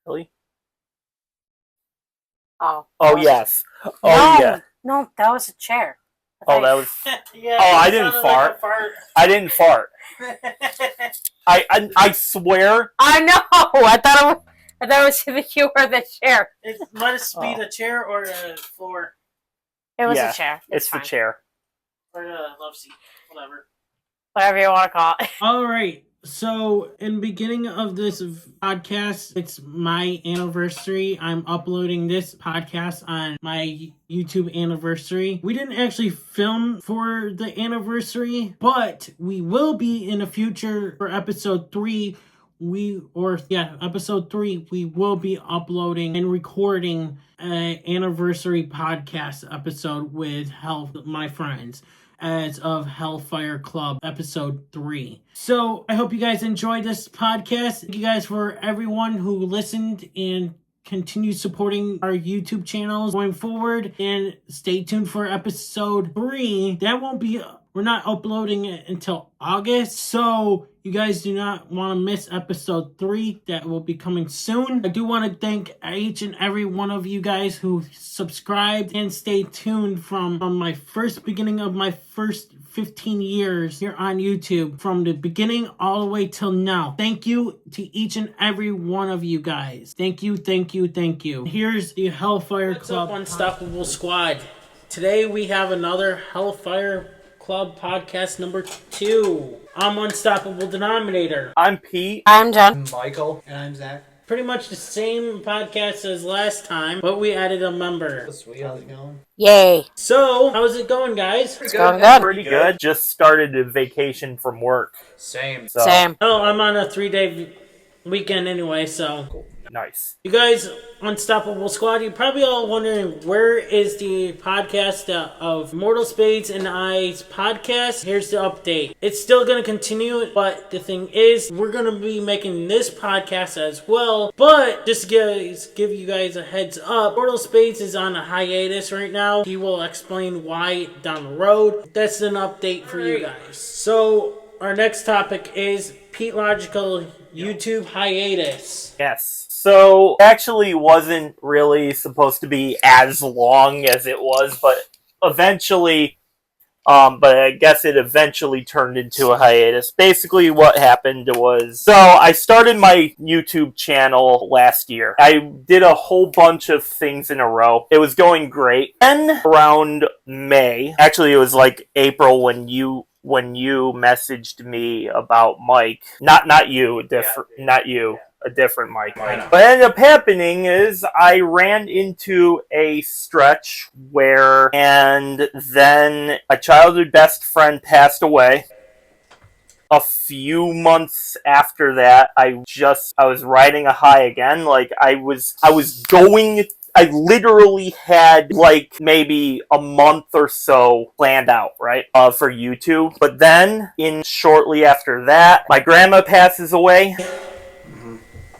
Really? Oh. Oh, yes. Oh, no, yeah. No, that was a chair. Oh, that was... Yeah, oh, I didn't fart. Like a fart. I didn't fart. I swear. I know. I thought it was you or the chair. It must be the chair or the floor. It was a chair. It's fine. the chair. Or the love seat. Whatever. Whatever you want to call it. Alright, so in the beginning of this podcast, it's my anniversary. I'm uploading this podcast on my YouTube anniversary. We didn't actually film for the anniversary, but we will be in the future for episode 3. Episode 3, we will be uploading and recording an anniversary podcast episode with my friends as of Hellfire Club episode 3. So I hope you guys enjoyed this podcast. Thank you guys for everyone who listened and continue supporting our YouTube channels going forward, and stay tuned for episode 3. We're not uploading it until August, so you guys do not want to miss episode 3. That will be coming soon. I do want to thank each and every one of you guys who subscribed and stayed tuned from my beginning of my first 15 years here on YouTube, from the beginning all the way till now. Thank you to each and every one of you guys. Thank you, thank you, thank you. Here's the Hellfire Club Unstoppable Squad. Today we have another Hellfire Club Podcast number 2. I'm Unstoppable Denominator. I'm Pete. I'm John. I'm Michael. And I'm Zach. Pretty much the same podcast as last time, but we added a member. Sweet. How's it going? Yay. So, how's it going, guys? It's going good. Pretty good. Just started a vacation from work. Same. So. Same. Oh, I'm on a 3-day weekend anyway, so... Cool. Nice. You guys, Unstoppable Squad, you're probably all wondering, where is the podcast of Immortal, Spades, and I's podcast? Here's the update. It's still going to continue, but the thing is, we're going to be making this podcast as well. But just to give you guys a heads up, Immortal Spades is on a hiatus right now. He will explain why down the road. That's an update for you guys. So, our next topic is Petelogical YouTube hiatus. Yes. So, actually wasn't really supposed to be as long as it was, but eventually, but I guess it eventually turned into a hiatus. Basically what happened was, so I started my YouTube channel last year. I did a whole bunch of things in a row. It was going great. Then around May, actually it was like April when you messaged me about Mike. Not you, not you. A different Mike. What ended up happening is I ran into a stretch and then a childhood best friend passed away. A few months after that, I was riding a high again. Like I literally had like maybe a month or so planned out, right, for YouTube. But then, shortly after that, my grandma passes away.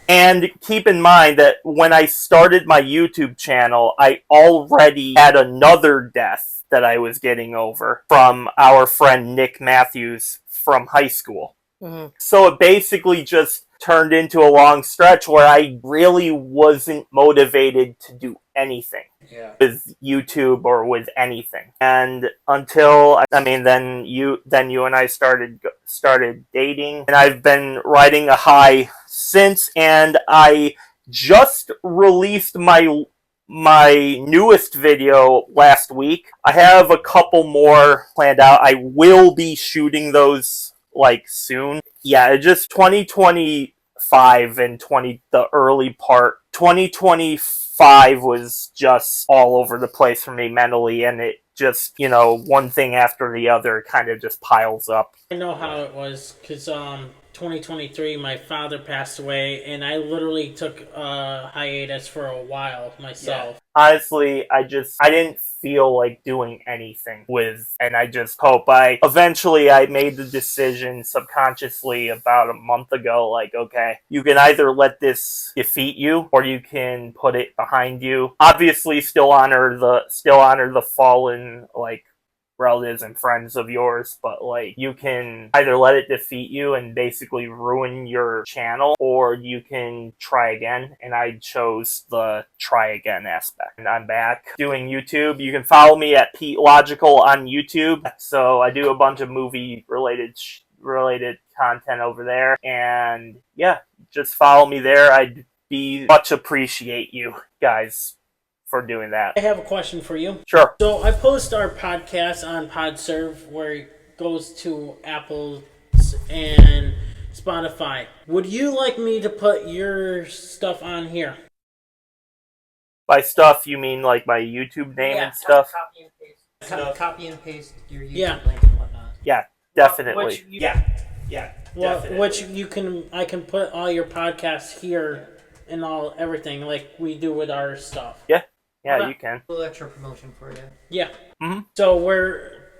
And keep in mind that when I started my YouTube channel, I already had another death that I was getting over from our friend Nick Matthews from high school. Mm-hmm. So it basically just turned into a long stretch where I really wasn't motivated to do anything with YouTube or with anything. And until, then you and I started dating, and I've been riding a high since, and I just released my newest video last week. I have a couple more planned out. I will be shooting those like soon. Yeah, just 2025 and the early part. 2025 was just all over the place for me mentally, and it just, one thing after the other kind of just piles up. I know how it was, because 2023, my father passed away, and I literally took a hiatus for a while myself. Yeah. Honestly, I didn't feel like doing anything and I just hope eventually I made the decision subconsciously about a month ago, like, okay, you can either let this defeat you or you can put it behind you. Obviously still honor the fallen, like, relatives and friends of yours, but like you can either let it defeat you and basically ruin your channel, or you can try again, and I chose the try again aspect. And I'm back doing YouTube. You can follow me at Petelogical on YouTube. So I do a bunch of movie related content over there, and yeah, just follow me there. I'd be much appreciate you guys for doing that. I have a question for you. Sure. So I post our podcast on PodServe, where it goes to Apple and Spotify. Would you like me to put your stuff on here? By stuff, you mean like my YouTube name and stuff? Copy and paste. Copy and paste your YouTube Yeah. link and whatnot. Yeah, definitely. Which I can put all your podcasts here and everything like we do with our stuff. Yeah, you can. A little extra promotion for you. Yeah. Mhm. So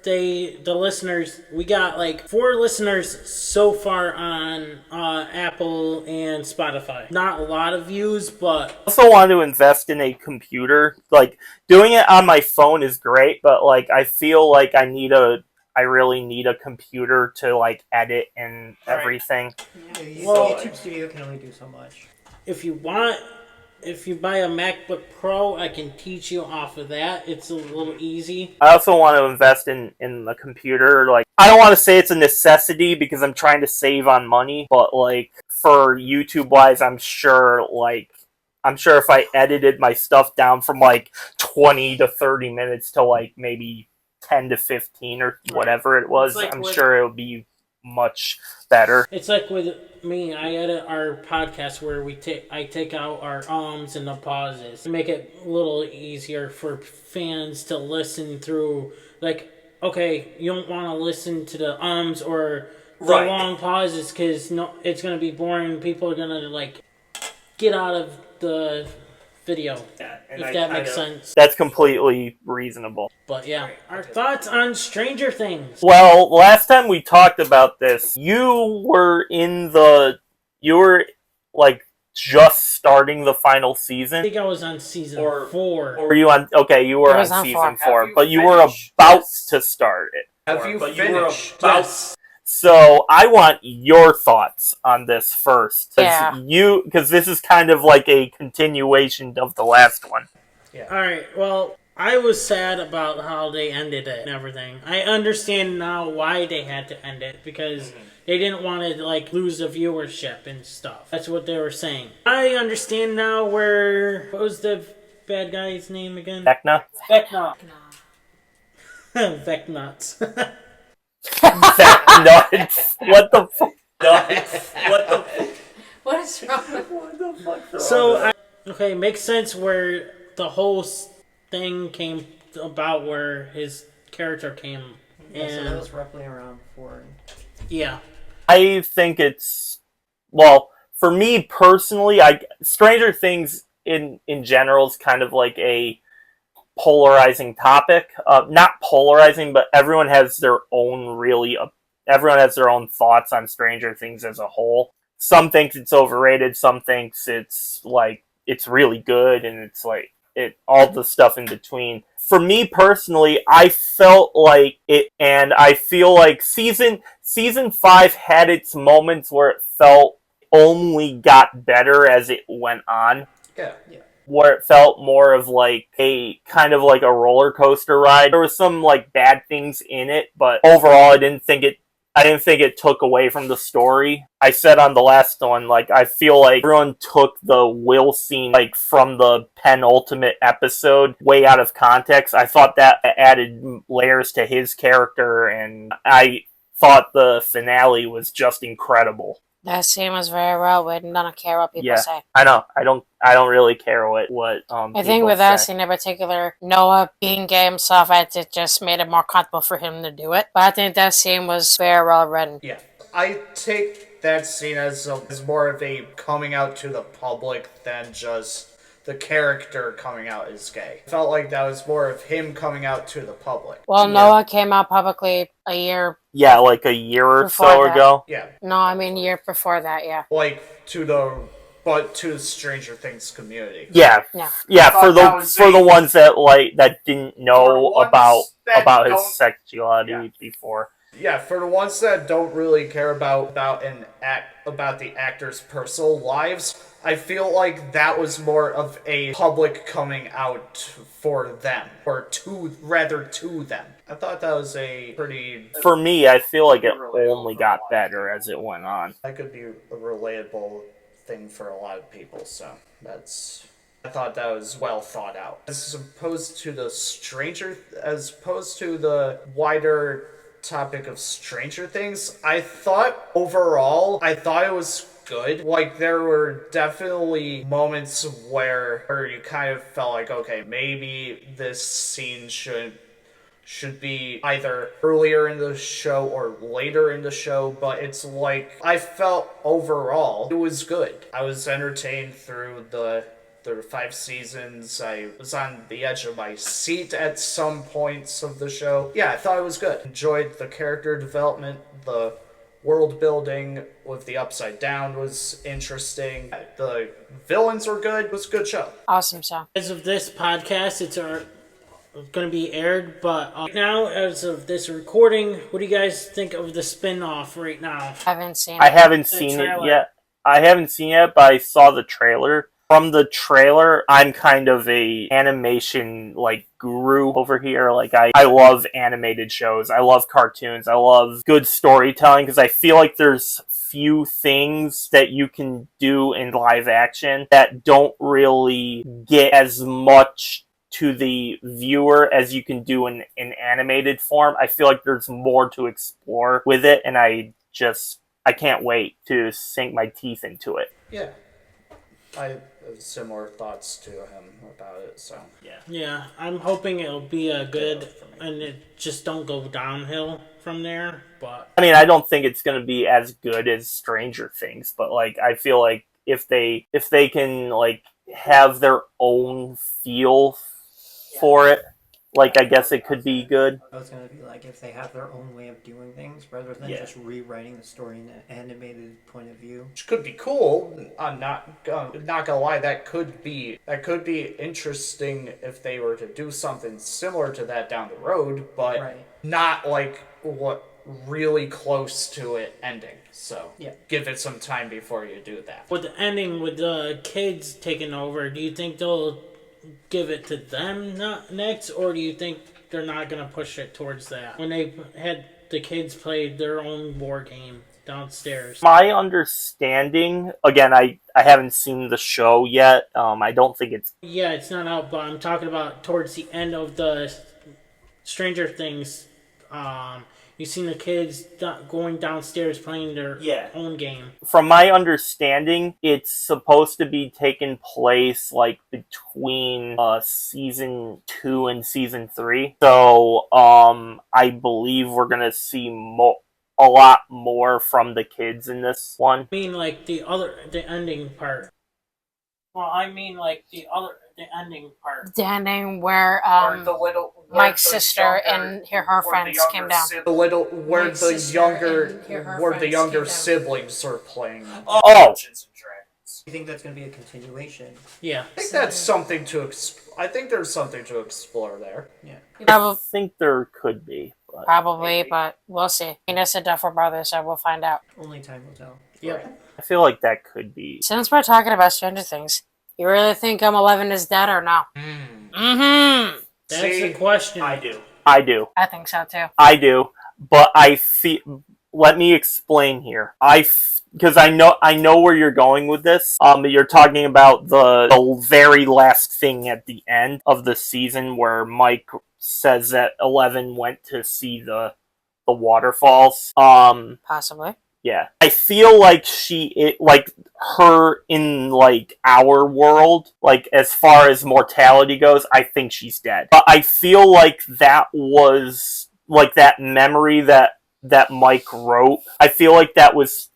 the listeners, we got like 4 listeners so far on Apple and Spotify. Not a lot of views, but I also want to invest in a computer. Like, doing it on my phone is great, but like I feel like I really need a computer to like edit and everything. Well, YouTube Studio can only do so much. if you buy a MacBook Pro, I can teach you off of that. It's a little easy. I also want to invest in the computer. Like, I don't want to say it's a necessity because I'm trying to save on money, but like for YouTube wise, I'm sure if I edited my stuff down from like 20 to 30 minutes to like maybe 10 to 15 or whatever it was, Like I'm sure it would be much better. It's like with me, I edit our podcast where I take out our ums and the pauses to make it a little easier for fans to listen through. Like, okay, you don't want to listen to the ums or the long pauses because it's going to be boring. People are going to like get out of the video, if that makes sense. That's completely reasonable. But yeah, our thoughts on Stranger Things. Well, last time we talked about this, you were like just starting the final I season. think I was on season 4. Or were you on? Okay, you were on season 4, but you were about to start it. Have you finished? Yes. So I want your thoughts on this first, because this is kind of like a continuation of the last one. Yeah. All right. Well, I was sad about how they ended it and everything. I understand now why they had to end it because they didn't want to like lose the viewership and stuff. That's what they were saying. I understand now what was the bad guy's name again? Vecna? Vecna. Vecnuts. Nuts. What the fuck? Nuts. What the fuck? What is wrong with What the fuck? So, okay, makes sense where the whole thing came about, where his character came. Yeah, so that was roughly around 4. Yeah. I think for me personally, Stranger Things in general is kind of like a polarizing topic. Not polarizing, but everyone has their own thoughts on Stranger Things as a whole. Some think it's overrated, some thinks it's like it's really good, and it's like all the stuff in between. For me personally, I felt like it, and I feel like season 5 had its moments where it felt only got better as it went on. Yeah. Where it felt more of like a kind of like a roller coaster ride. There was some like bad things in it, but overall I didn't think it took away from the story. I said on the last one, like, I feel like everyone took the Will scene, like, from the penultimate episode way out of context. I thought that added layers to his character, and I thought the finale was just incredible. That scene was very well written. I don't care what people say. I know. I don't really care what I think with that scene in particular, Noah being gay himself, it just made it more comfortable for him to do it. But I think that scene was very well written. Yeah. I take that scene as more of a coming out to the public than just the character coming out as gay. I felt like that was more of him coming out to the public. Well, Noah came out publicly a year. Yeah, like a year or so ago. Yeah. No, I mean a year before that, yeah. Like, to the but to the Stranger Things community. Yeah, Yeah. yeah. thought For that was the ones that didn't know For the ones that about his don't- sexuality before. Yeah, for the ones that don't really care about the actors' personal lives, I feel like that was more of a public coming out for them, or to them. I thought that was a pretty. For me, I feel like it only got better as it went on. That could be a relatable thing for a lot of people, so I thought that was well thought out. As opposed to the wider topic of Stranger Things, I thought overall it was good. Like, there were definitely moments where you kind of felt like, okay, maybe this scene should be either earlier in the show or later in the show, but it's like, I felt overall it was good. I was entertained through the 5 seasons. I was on the edge of my seat at some points of the show. Yeah, I thought it was good. Enjoyed the character development, the world building with the Upside Down was interesting. The villains were good. It was a good show. Awesome show. As of this podcast, it's going to be aired, but now, as of this recording, what do you guys think of the spin-off right now? Haven't seen I it. haven't seen it yet. But I saw the trailer. From the trailer, I'm kind of a animation guru over here. Like, I love animated shows. I love cartoons. I love good storytelling because I feel like there's few things that you can do in live action that don't really get as much to the viewer as you can do in animated form. I feel like there's more to explore with it, and I can't wait to sink my teeth into it. Yeah. I have similar thoughts to him about it, so Yeah, I'm hoping it'll be a good, and it just don't go downhill from there, but... I mean, I don't think it's going to be as good as Stranger Things, but, I feel like if they can, have their own feel for it, I guess it could be good. I was gonna be like, if they have their own way of doing things rather than just rewriting the story in an animated point of view, which could be cool. I'm not gonna lie, that could be interesting if they were to do something similar to that down the road, but not what really close to it ending. So give it some time before you do that. With the ending, with the kids taking over, do you think they'll give it to them next, or do you think they're not going to push it towards that? When they had the kids play their own war game downstairs. My understanding, again, I haven't seen the show yet. I don't think it's... Yeah, it's not out, but I'm talking about towards the end of the Stranger Things. You've seen the kids going downstairs playing their own game. From my understanding, it's supposed to be taking place between season 2 and season 3. So I believe we're gonna see a lot more from the kids in this one. I mean, the ending part. Well, I mean, the ending part. The ending where Mike's sister and her friends came down. Where the younger siblings are playing. Oh. you think that's going to be a continuation? Yeah. I think that's something to. I think there's something to explore there. Yeah. I think there could be. Probably, but we'll see. I mean, it's a Duffer Brothers, so we'll find out. Only time will tell. Yep. I feel like that could be. Since we're talking about Stranger Things, you really think 11 is dead or no? Mm-hmm. That's See, the question. I do. I do. I think so too. I do. But I feel. Let me explain here. Because I know where you're going with this. You're talking about the very last thing at the end of the season where Mike says that 11 went to see the waterfalls. Possibly. Yeah. I feel like her in our world, as far as mortality goes, I think she's dead. But I feel like that was that memory that Mike wrote. I feel like that was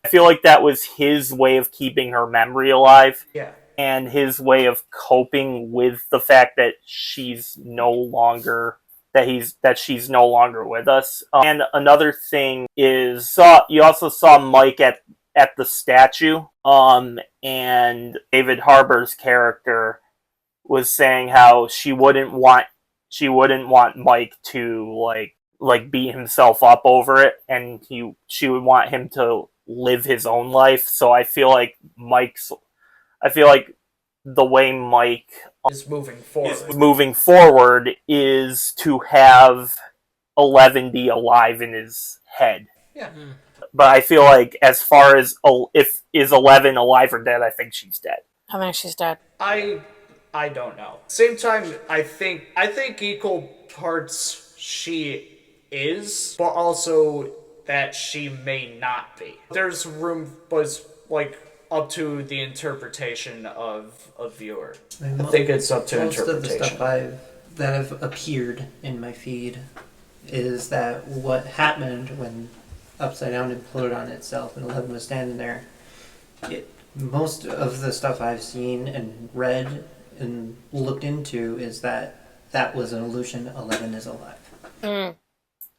his way of keeping her memory alive. Yeah. And his way of coping with the fact that she's no longer with us. And another thing is, you also saw Mike at at the statue, and David Harbour's character was saying how she wouldn't want Mike to like beat himself up over it, and she would want him to live his own life. So I feel like the way Mike is moving forward is to have 11 be alive in his head. Yeah. But I feel like as far as if is 11 alive or dead, I think she's dead. I think she's dead. I don't know. Same time, I think equal parts she is, but also that she may not be. There's room, was like up to the interpretation of a viewer. I think it's up to most interpretation. Most of the stuff that have appeared in my feed is that what happened when Upside Down imploded on itself and 11 was standing there. Most of the stuff I've seen and read and looked into is that was an illusion. 11 is alive.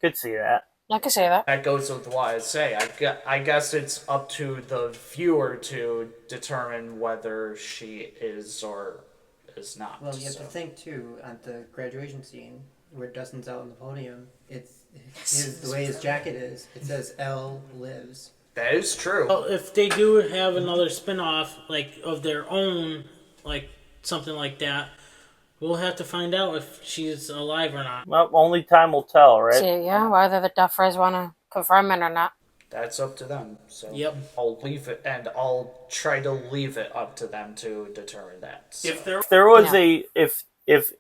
Could see that. I can say that. That goes with what I say. I guess it's up to the viewer to determine whether she is or is not. Well, you have to think too, at the graduation scene where Dustin's out on the podium, the way his jacket is, it says L lives. That is true. Well, if they do have another spin-off, like, of their own, like, something like that, we'll have to find out if she's alive or not. Well, only time will tell, right? See, yeah, whether the Duffers want to confirm it or not. That's up to them. So Yep. I'll leave it, and I'll try to leave it up to them to determine that. So. If there was if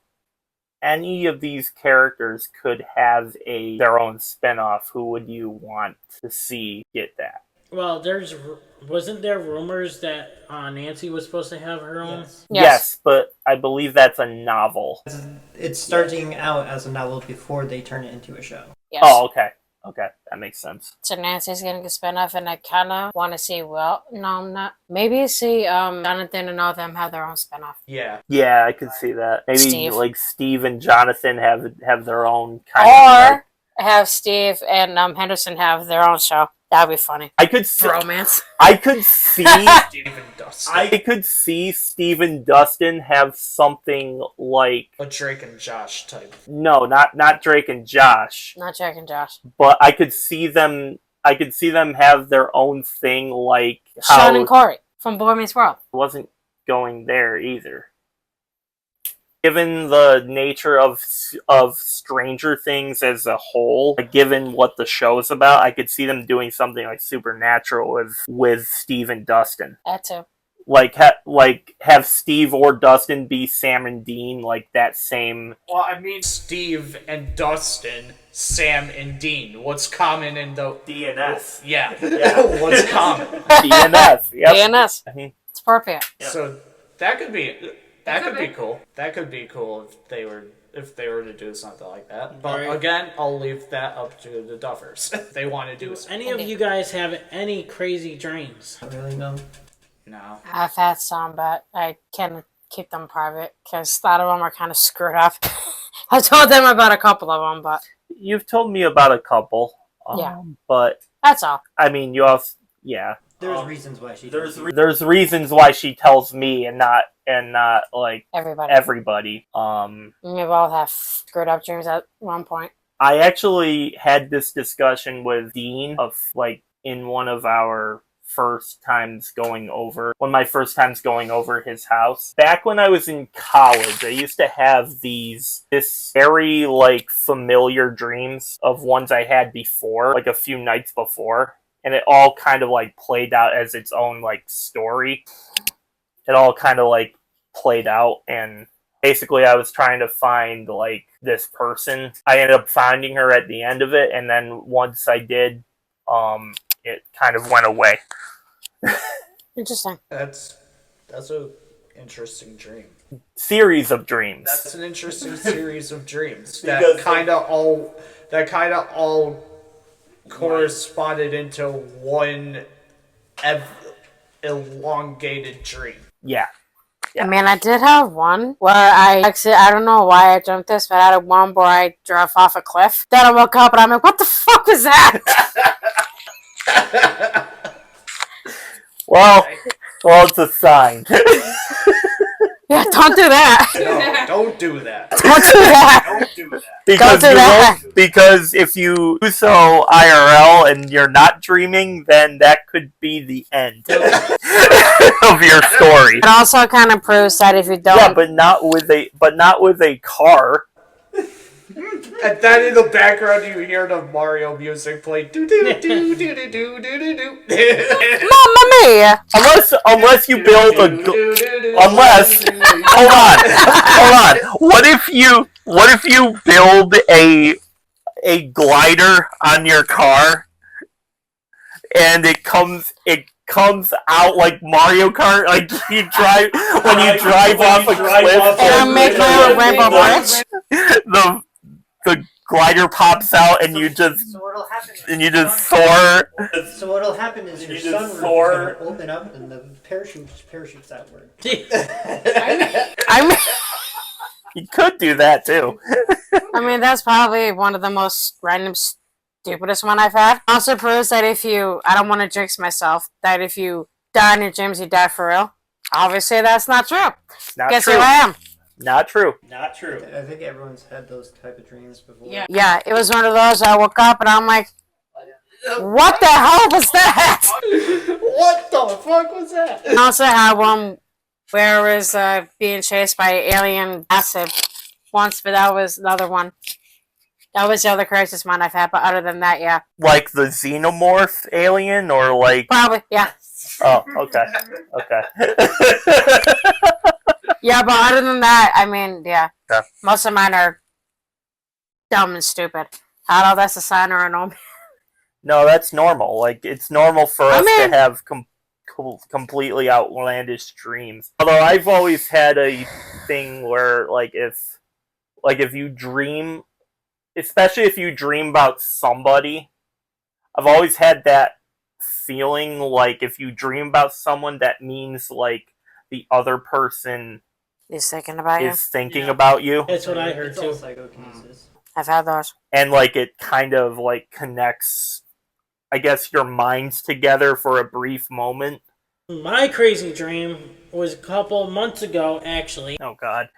any of these characters could have their own spin-off, who would you want to see get that? Well, wasn't there rumors that Nancy was supposed to have her own? Yes, but I believe that's a novel. It's starting out as a novel before they turn it into a show. Yes. Oh, okay. Okay, that makes sense. So Nancy's getting a spin-off, and I kind of want to see, maybe see Jonathan and all of them have their own spin-off. Yeah. Yeah, I could see that. Maybe Steve. like Steve and Jonathan have their own kind of... Or have Steve and Henderson have their own show. That'd be funny. I could see... Romance. I could see... Steven Dustin. I could see Steve and Dustin have something like... A Drake and Josh type. No, not Drake and Josh. Not Jack and Josh. But I could see them have their own thing, like how Sean and Corey from Boy Meets World. it wasn't going there either. Given the nature of Stranger Things as a whole, given what the show's about, I could see them doing something like Supernatural with Steve and Dustin. That too. Like have Steve or Dustin be Sam and Dean, like that same... Well, I mean, Steve and Dustin, Sam and Dean. What's common in the... DNS. Yeah. What's common? DNS. Yep. DNS. Mhm. It's appropriate. Yeah. So that could be cool. That could be cool if they were to do something like that. But Right. again, I'll leave that up to the Duffers. If they want to do Do something. any of you guys have any crazy dreams? I really know. No. I've had some, but I can keep them private because a lot of them are kind of screwed up. I told them about a couple of them, but You've told me about a couple. Yeah. But that's all. I mean, you also... Yeah. There's reasons why she There's reasons why she tells me and not like everybody. We both have screwed up dreams at one point. I actually had this discussion with Dean of like in one of our my first times going over his house. Back when I was in college, I used to have this very like familiar dreams of ones I had before, like a few nights before. And it all kind of like played out as its own like story. It all kind of like played out, and basically I was trying to find like this person. I ended up finding her at the end of it, and then once I did, it kind of went away. Interesting. That's a interesting dream. Series of dreams. That's an interesting series of dreams. Because that kind of all corresponded into one elongated dream. Yeah. I mean, I did have one where I don't know why I jumped this, but I had one where I drove off a cliff. Then I woke up and I'm like, what the fuck was that? Well, it's a sign. Yeah, don't do that. No, don't do that. Don't do that. Don't do that. Because Don't do that. because if you do so IRL and you're not dreaming, then that could be the end of your story. It also kind of proves that if you don't... Yeah, but not with a car. And then in the background you hear the Mario music play. Do do do do do do do do. Mamma mia! Unless you build a unless hold on. What if you build a glider on your car and it comes out like Mario Kart, like you drive off a cliff. Can I make my own rainbow bridge? The glider pops out and you just what'll happen? soar. So what'll happen is your you just sunroof soar. is going to open up and the parachutes outward. I mean, You could do that too. that's probably one of the most random, stupidest one I've had. Also proves that I don't want to jinx myself, that if you die in your gyms, you die for real. Obviously, that's not true. Not Guess true. who I am? Not true. I think everyone's had those type of dreams before. Yeah, it was one of those. I woke up and I'm like, what the hell was that? What the fuck was that? I also had one where I was being chased by alien acid once, but that was another one. That was the other craziest one I've had, but other than that, yeah. Like the xenomorph alien, or like? Probably, yeah. Oh, okay. Yeah, but other than that, yeah. Yeah. Most of mine are dumb and stupid. I don't know if that's a sign or a norm. No, that's normal. Like, it's normal for us mean- to have completely outlandish dreams. Although I've always had a thing where, if you dream, especially if you dream about somebody, I've always had that feeling like if you dream about someone, that means the other person He's thinking about you. is thinking about you, That's what I heard It's all too. psychokinesis. I've had those. and it kind of connects, I guess, your minds together for a brief moment. My crazy dream was a couple months ago, actually. Oh God.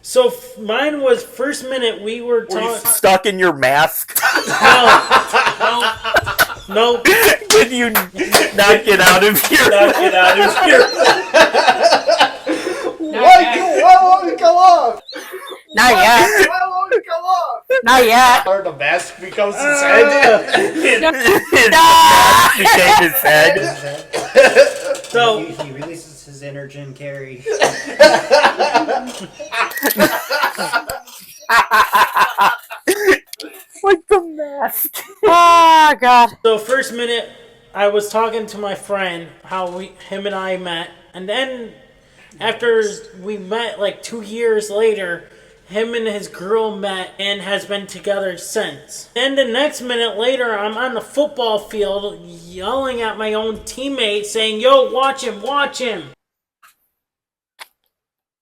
So mine was first minute we were Were you talking. stuck in your mask? No. Can you not get out of here? Why won't it come off? Not yet. Why won't it come off? Not yet. Or the mask becomes his head. His mask became his head. So He releases his inner Jim Carrey. Like the mask. Oh, God. So first minute, I was talking to my friend how him and I met, and then after we met 2 years later, him and his girl met and has been together since. Then the next minute later, I'm on the football field yelling at my own teammate saying, "Yo, watch him."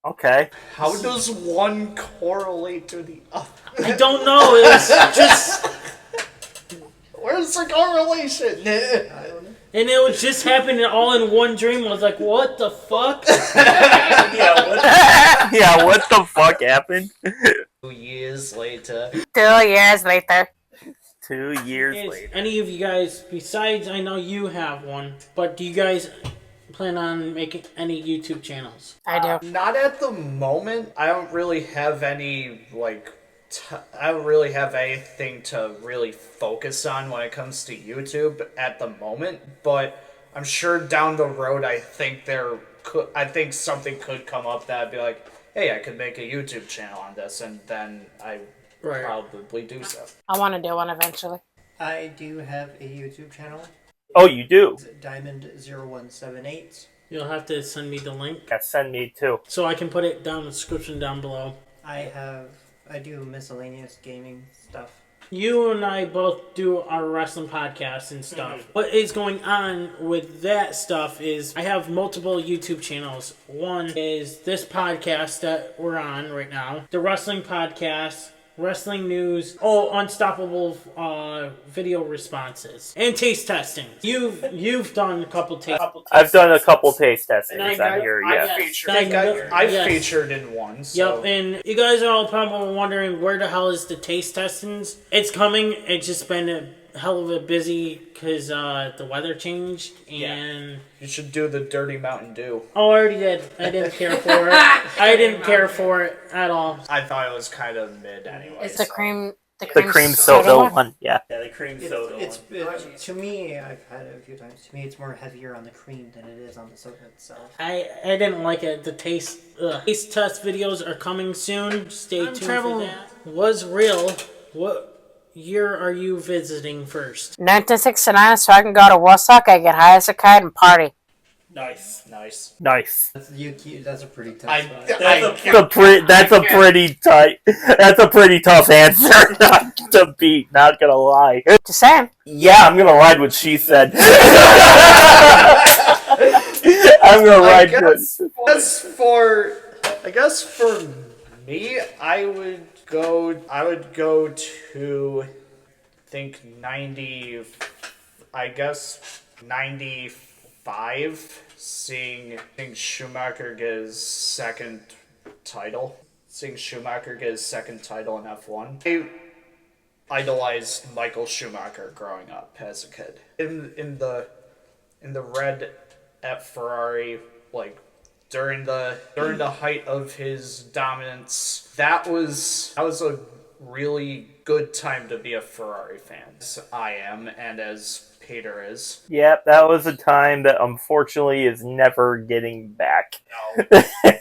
Okay. How does one correlate to the other? I don't know. It was just, Where's the correlation? and it was just happening all in one dream. I was like, "What the fuck?" Yeah, what the fuck happened? 2 years later. 2 years later. 2 years Is later. any of you guys, besides I know you have one, but do you guys plan on making any YouTube channels? I do. Not at the moment. I don't really have any, I don't really have anything to really focus on when it comes to YouTube at the moment, but I'm sure down the road I think something could come up that I'd be like, hey, I could make a YouTube channel on this, and then I Right. probably do so. I want to do one eventually. I do have a YouTube channel. Oh, you do? It's Diamond0178. You'll have to send me the link Yeah, send me too. so I can put it down in the description down below. I do miscellaneous gaming stuff. You and I both do our wrestling podcast and stuff. What is going on with that stuff is I have multiple YouTube channels. One is this podcast that we're on right now, the wrestling podcast, wrestling news. Oh, unstoppable video responses and taste testing. You've done a couple taste. I've done a couple taste testings And on here. Yeah. I've featured in one. So. Yep, and you guys are all probably wondering where the hell is the taste testings? It's coming. It's just been a hell of a busy because the weather changed and you should do the dirty Mountain Dew. Oh, I already did. I didn't care for it. I didn't care for it at all. I thought it was kind of mid anyway. It's the cream. The cream soda one. Yeah. Yeah, the cream soda one. To me, I've had it a few times. To me, it's more heavier on the cream than it is on the soda itself. I didn't like it. The taste test videos are coming soon. Stay tuned for that. Was real. What year are you visiting first? 1969, so I can go to Woodstock, I get high as a kite and party. Nice. That's a pretty tough spot. That's a pretty tough answer not to beat, not gonna lie. Just saying. Yeah, I'm gonna ride what she said. I'm gonna ride with. I guess for me, I would go to think 95, seeing Schumacher get his second title. Seeing Schumacher get his second title in F1. I idolized Michael Schumacher growing up as a kid. In the red at Ferrari, like during the height of his dominance, that was a really good time to be a Ferrari fan. As I am, and as Peter is. Yep, that was a time that unfortunately is never getting back. No.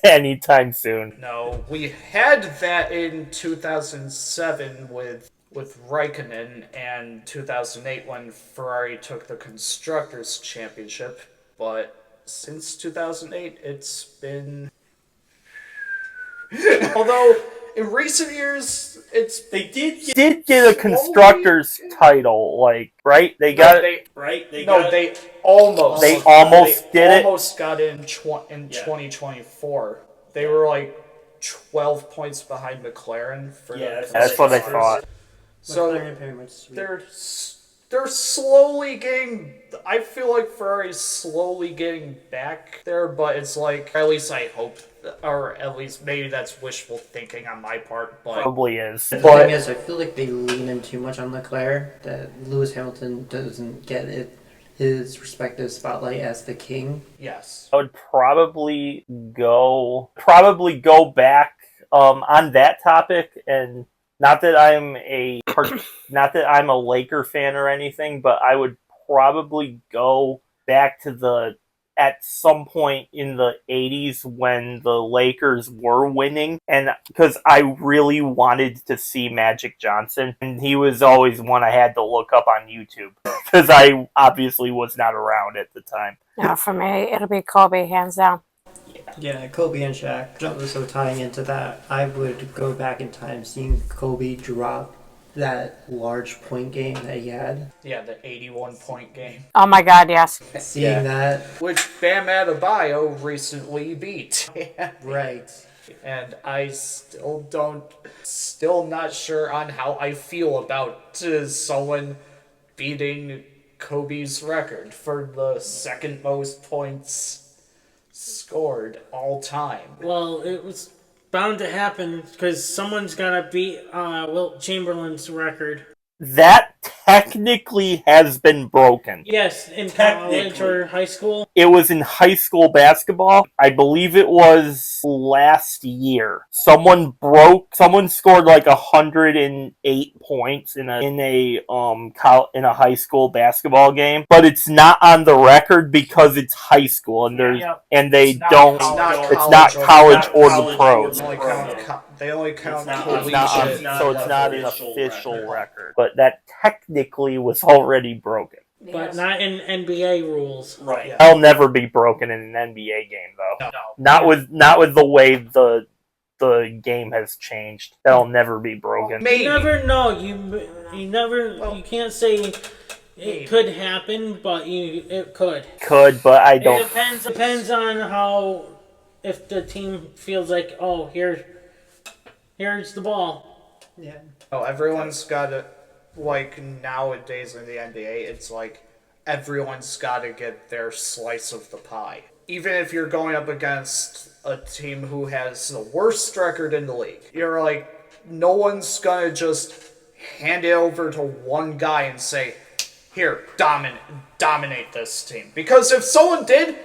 Anytime soon. No, we had that in 2007 with Raikkonen, and 2008 when Ferrari took the Constructors' Championship, but since 2008 it's been... Although in recent years they did get a constructor's title, like, right? They got it. They almost did it. Almost got it in 2024. They were like 12 points behind McLaren for that's what I thought. So they're slowly getting. I feel like Ferrari's slowly getting back there, but it's like, at least I hope, or at least maybe that's wishful thinking on my part. But probably is. The thing is, I feel like they lean in too much on Leclerc. That Lewis Hamilton doesn't get his respective spotlight as the king. Yes, I would probably go back on that topic, and not that I'm a Laker fan or anything, but I would probably go back to at some point in the 80s when the Lakers were winning, and because I really wanted to see Magic Johnson, and he was always one I had to look up on YouTube because I obviously was not around at the time. No, for me, it'll be Kobe, hands down. Yeah, Kobe and Shaq. So tying into that, I would go back in time, seeing Kobe drop that large point game that he had. Yeah, the 81-point game. Oh my god, yes. Seeing that. Which Bam Adebayo recently beat. Right. And I still not sure on how I feel about someone beating Kobe's record for the second most points scored all time. Well, it was bound to happen because someone's got to beat Wilt Chamberlain's record. That technically has been broken. Yes, in college or high school. It was in high school basketball. I believe it was last year. Someone scored like 108 points in a high school basketball game, but it's not on the record because it's high school, and it's not college or the pros. They only count collegiate, so it's not an official record. But that technically was already broken. But not in NBA rules. Right. That'll never be broken in an NBA game, though. No. Not with the way the game has changed. That'll never be broken. Maybe. You never know. You can't say it could happen, but it could. Could, but I don't. It depends on how, if the team feels like, oh, here's the ball. Yeah. Oh, everyone's got to, like, nowadays in the NBA, it's like everyone's got to get their slice of the pie. Even if you're going up against a team who has the worst record in the league, you're like, no one's gonna just hand it over to one guy and say, here, dominate this team. Because if someone did,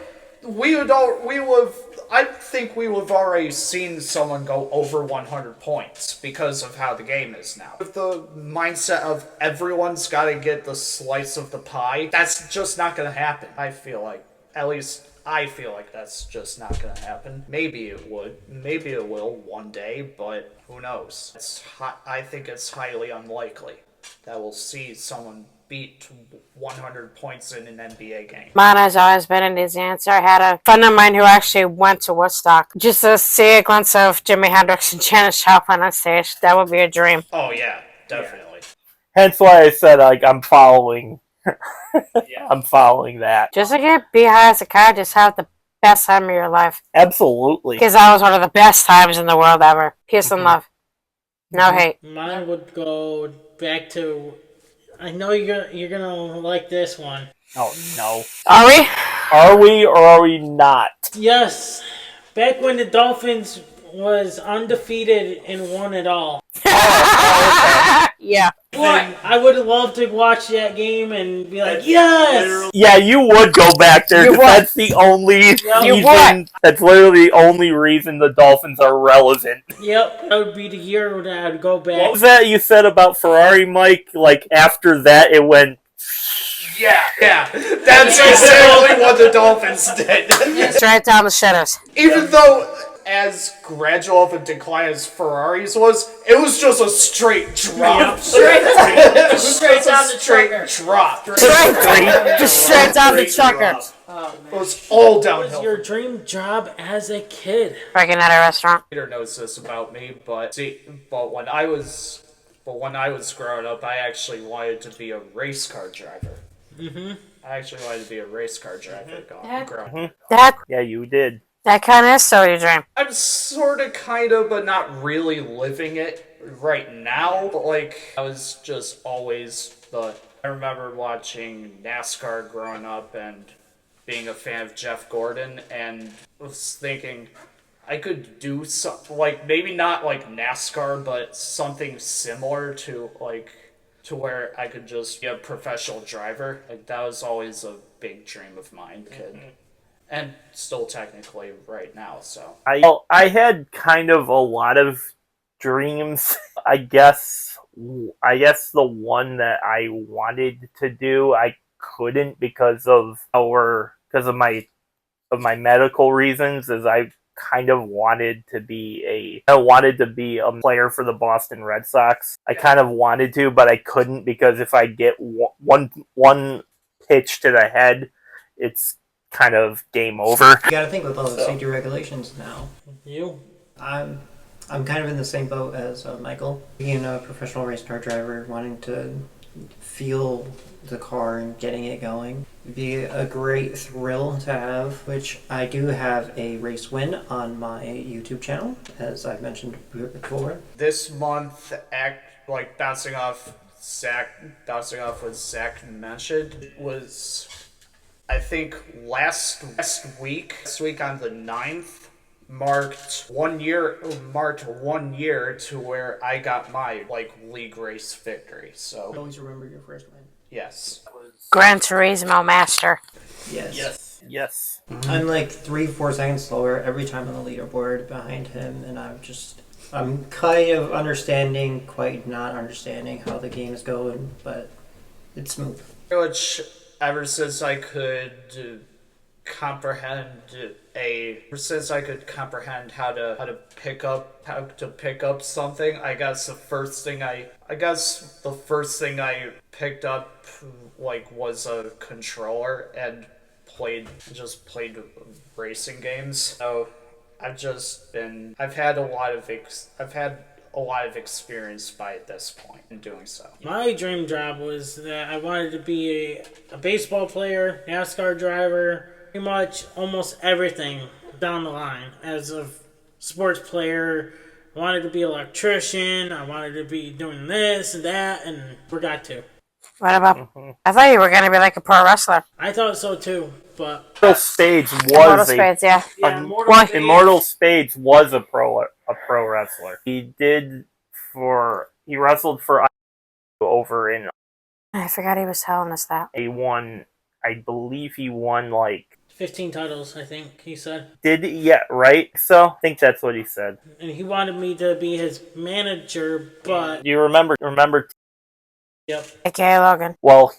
I think we would have already seen someone go over 100 points because of how the game is now. With the mindset of everyone's got to get the slice of the pie, that's just not going to happen. I feel like, at least I feel like that's just not going to happen. Maybe it would. Maybe it will one day, but who knows? I think it's highly unlikely that we'll see someone beat 100 points in an NBA game. Mine has always been an easy answer. I had a friend of mine who actually went to Woodstock just to see a glimpse of Jimi Hendrix and Janis Joplin on stage. That would be a dream. Oh yeah, definitely. Hence why I said, like, I'm following. I'm following that. Just to get be high as a kite, just have the best time of your life. Absolutely. Because that was one of the best times in the world ever. Peace and love. No hate. Mine would go back to... I know you're gonna like this one. Oh, no. Are we? Are we or are we not? Yes. Back when the Dolphins was undefeated and won it all. Yeah. And I would love to watch that game and be like, yes! Yeah, you would go back there, You 'cause would. that's the only You reason, that's literally the only reason the Dolphins are relevant. Yep, that would be the year that I'd go back. What was that you said about Ferrari, Mike? Like, after that, it went... Yeah. That's exactly what the Dolphins did. Straight down the shitters. Even though, as gradual of a decline as Ferrari's was, it was just a straight drop. Straight down the straight trucker. drop. Just straight down the trucker. It was all What downhill. was your dream job as a kid? Working at a restaurant. Peter knows this about me, but when I was growing up, I actually wanted to be a race car driver. I actually wanted to be a race car driver growing up. Yeah, you did. That kind of is so your dream. I'm sort of, kind of, but not really living it right now. But, like, I was just always I remember watching NASCAR growing up and being a fan of Jeff Gordon, and was thinking I could do something, like, maybe not like NASCAR, but something similar to where I could just be a professional driver. Like, that was always a big dream of mine, kid. And still technically right now, so. I had kind of a lot of dreams. I guess the one that I wanted to do, I couldn't because of my medical reasons, is I kind of wanted to be a player for the Boston Red Sox. I kind of wanted to, but I couldn't because if I get one pitch to the head, it's kind of game over. You gotta think with all the safety regulations now. You? I'm kind of in the same boat as Michael. Being a professional race car driver, wanting to feel the car and getting it going would be a great thrill to have, which I do have a race win on my YouTube channel, as I've mentioned before. This month, bouncing off what Zach mentioned, was, I think, last week on the 9th, marked 1 year to where I got my league race victory. So Always remember your first win. yes. Gran Turismo master. Yes. Yes. I'm like 3-4 seconds slower every time on the leaderboard behind him, and I'm kind of understanding, quite not understanding how the game is going, but it's smooth. Pretty much ever since I could comprehend how to pick up something, I guess the first thing I picked up was a controller and played racing games. So I've had a lot of experience by this point in doing so. My dream job was that I wanted to be a baseball player, NASCAR driver, pretty much almost everything down the line as a sports player, wanted to be an electrician. I wanted to be doing this and that, and forgot to. What about? I thought you were gonna be like a pro wrestler. I thought so too, but Immortal Spades Immortal was Spades, yeah. Immortal Spades was a pro wrestler. He wrestled for over in. I forgot he was telling us that. I believe he won like 15 titles, I think he said. Did he? Yeah, right? So I think that's what he said. And he wanted me to be his manager, but Do you remember? yep. AKA Logan. Well,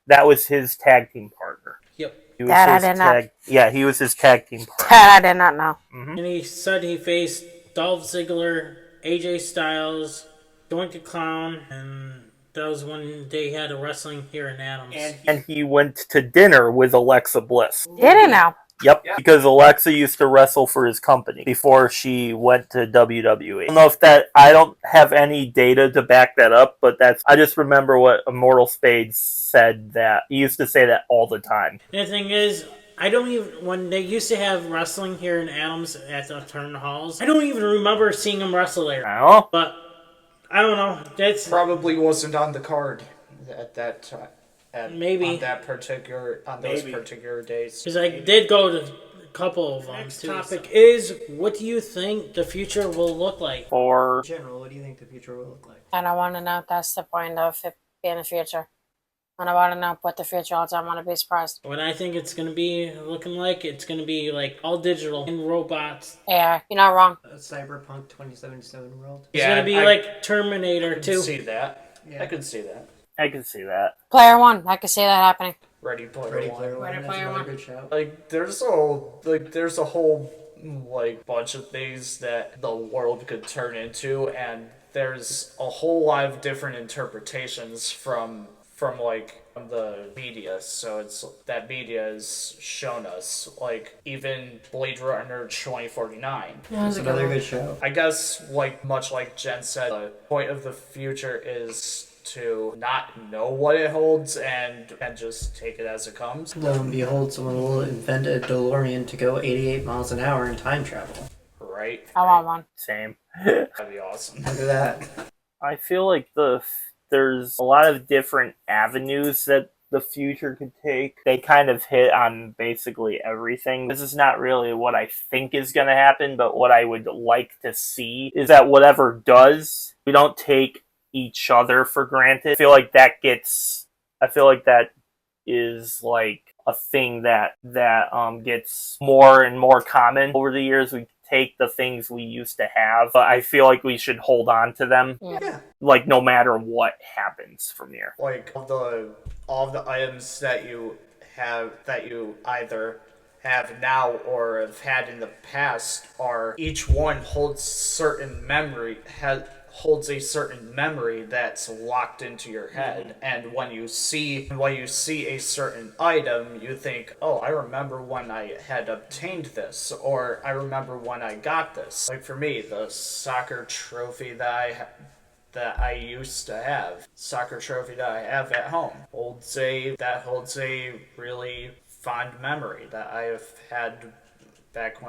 that was his tag team partner. Yep. He was That I his did not. Yeah, he was his tag team partner. That I did not know. And he said he faced Dolph Ziggler, AJ Styles, Doink the Clown, and that was when they had a wrestling here in Adams. And he went to dinner with Alexa Bliss. Did it now? Yep, because Alexa used to wrestle for his company before she went to WWE. I don't have any data to back that up, but I just remember what Immortal Spades said that he used to say that all the time. And the thing is, when they used to have wrestling here in Adams at the town halls, I don't even remember seeing him wrestle there. I don't know. But I don't know. That's Probably wasn't on the card at that time. Maybe. On those particular days. because I did go to a couple of them. Next topic is, what do you think the future will look like? For In general, what do you think the future will look like? And I want to know if that's the point of it being the future. And I want to know what the future holds. I want to be surprised. What I think it's going to be looking like, it's going to be like all digital and robots. Yeah, you're not wrong. A cyberpunk 2077 world? It's going to be like Terminator I can 2. see that. Yeah. I can see that. I can see that. Player One. I can see that happening. Ready Player Ready One. Player One. Ready That's Player another One. good show. Like there's a whole bunch of things that the world could turn into, and there's a whole lot of different interpretations from the media. So it's that media has shown us, like even Blade Runner 2049. That's another good show. I guess much like Jen said, the point of the future is to not know what it holds and just take it as it comes. Lo and behold, someone will invent a DeLorean to go 88 miles an hour in time travel. Right? I want one. Same. That'd be awesome. Look at that. I feel like there's a lot of different avenues that the future could take. They kind of hit on basically everything. This is not really what I think is going to happen, but what I would like to see is that whatever does, we don't take each other for granted. I feel like that is like a thing that gets more and more common over the years. We take the things we used to have, but I feel like we should hold on to them. Yeah. Like no matter what happens from here. Like all of the items that you either have now or have had in the past each one holds a certain memory that's locked into your head, and when you see a certain item, you think, oh, I remember when I had obtained this, or I remember when I got this. Like for me, the soccer trophy that I used to have, at home, holds a really fond memory that I've had back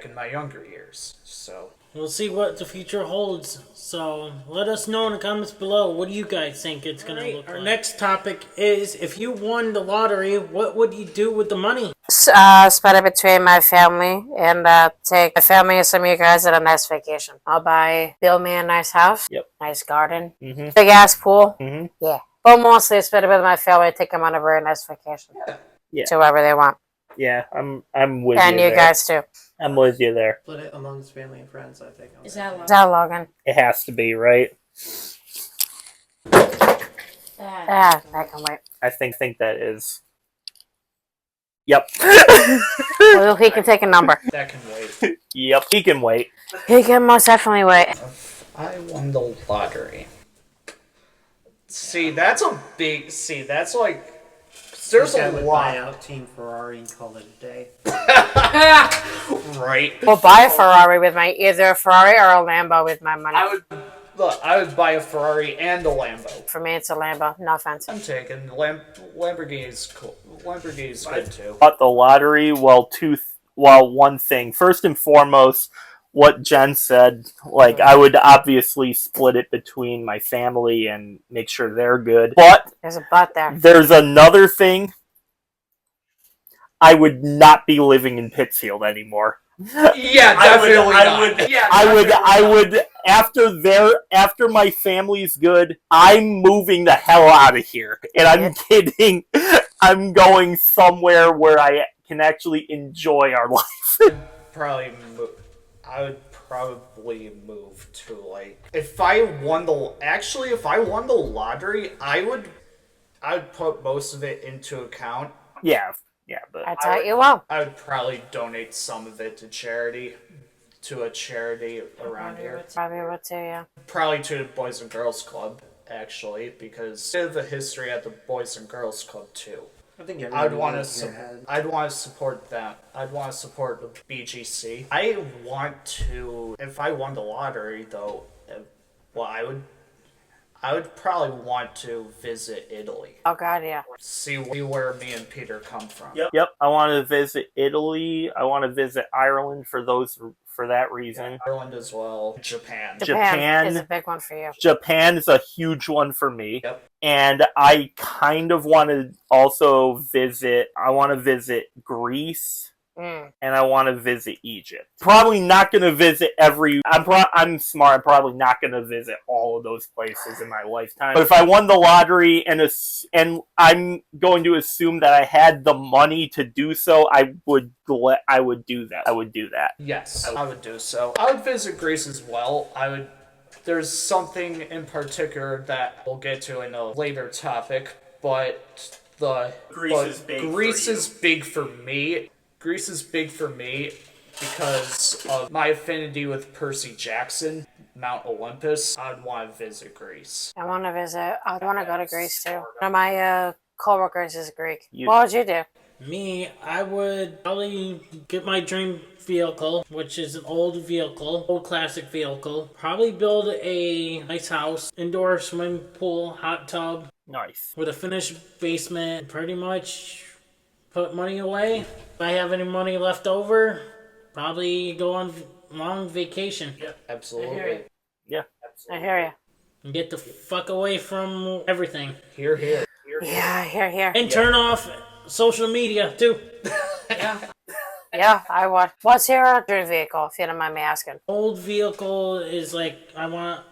in my younger years. So We'll see what the future holds. So let us know in the comments below. What do you guys think it's going to look like? Our next topic is, if you won the lottery, what would you do with the money? Split it between my family and take my family and some of you guys on a nice vacation. I'll build me a nice house. Yep. Nice garden. Mm-hmm. Big ass pool. Mm-hmm. Yeah. But mostly split it with my family, take them on a very nice vacation. Yeah. To wherever they want. Yeah, I'm with you. And you there. guys too. I'm with you there. Split it amongst family and friends, I think. Is that Logan? It has to be, right? Yeah, I can wait. I think that is. Yep. Well, he can take a number. that can wait. Yep. He can wait. He can most definitely wait. I won the lottery. That's like. There's a would lot. buy out Team Ferrari and call it a day. Right. We'll buy a Ferrari with either a Ferrari or a Lambo with my money. I would buy a Ferrari and a Lambo. For me, it's a Lambo. No offense. I'm taking Lamborghini's cool. Lamborghini's good too. Bought the lottery. Well, one thing. First and foremost, what Jen said. Like, I would obviously split it between my family and make sure they're good. But There's a butt there. there's another thing. I would not be living in Pittsfield anymore. Yeah, definitely I would after my family's good, I'm moving the hell out of here. And I'm kidding. I'm going somewhere where I can actually enjoy our life. I would probably move to, like, if I won the lottery, I would put most of it into account. Yeah, but I tell you what. I would probably donate some of it to a charity around here. Probably would too, yeah. Probably to the Boys and Girls Club, actually, because I have a history at the Boys and Girls Club too. I think I'd want to support them. I'd want to support the BGC. If I won the lottery, though, I would probably want to visit Italy. Oh god, yeah. See where me and Peter come from. Yep. I want to visit Italy. I want to visit Ireland for that reason. Ireland as well. Japan Japan is a big one for you. Japan is a huge one for me. Yep. And I kind of want to also visit. I want to visit Greece. And I want to visit Egypt. Probably not going to visit I'm smart. I'm probably not going to visit all of those places in my lifetime. But if I won the lottery and I'm going to assume that I had the money to do so, I would do that. Yes, I would do so. I would visit Greece as well. There's something in particular that we'll get to in a later topic, but Greece is big for me. Greece is big for me because of my affinity with Percy Jackson, Mount Olympus. I'd want to visit Greece. I want to go to Greece too. One of my co-workers is Greek. What would you do? Me, I would probably get my dream vehicle, which is an old classic vehicle. Probably build a nice house, indoor swimming pool, hot tub. Nice. With a finished basement. Pretty much put money away. If I have any money left over, probably go on long vacation. Yeah, absolutely. Yeah. I hear you. And get the fuck away from everything. Here. Yeah, here. And turn off social media, too. Yeah, I would. What's your dream vehicle, if you don't mind me asking? Old vehicle is like, I want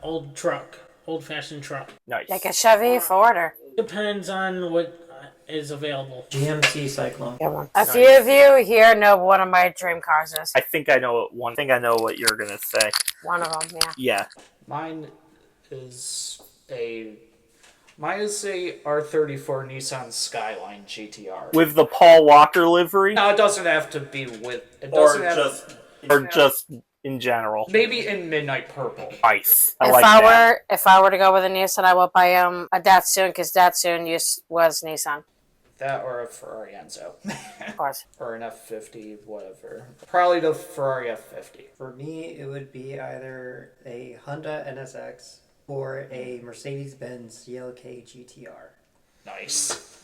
old-fashioned truck. Nice. Like a Chevy, Ford, or? Depends on what is available. GMC Cyclone. Good one. A few of you here know what one of my dream cars is. I think I know what you're gonna say. One of them, yeah. Yeah. Mine is a R34 Nissan Skyline GTR. With the Paul Walker livery? No, it doesn't have to be with. Or just in general. Maybe in midnight purple. Nice. If I were to go with a Nissan, I would buy a Datsun, because Datsun was Nissan. That or a Ferrari Enzo. Of course. Or an F50, whatever. Probably the Ferrari F50. For me, it would be either a Honda NSX or a Mercedes-Benz CLK GTR. Nice.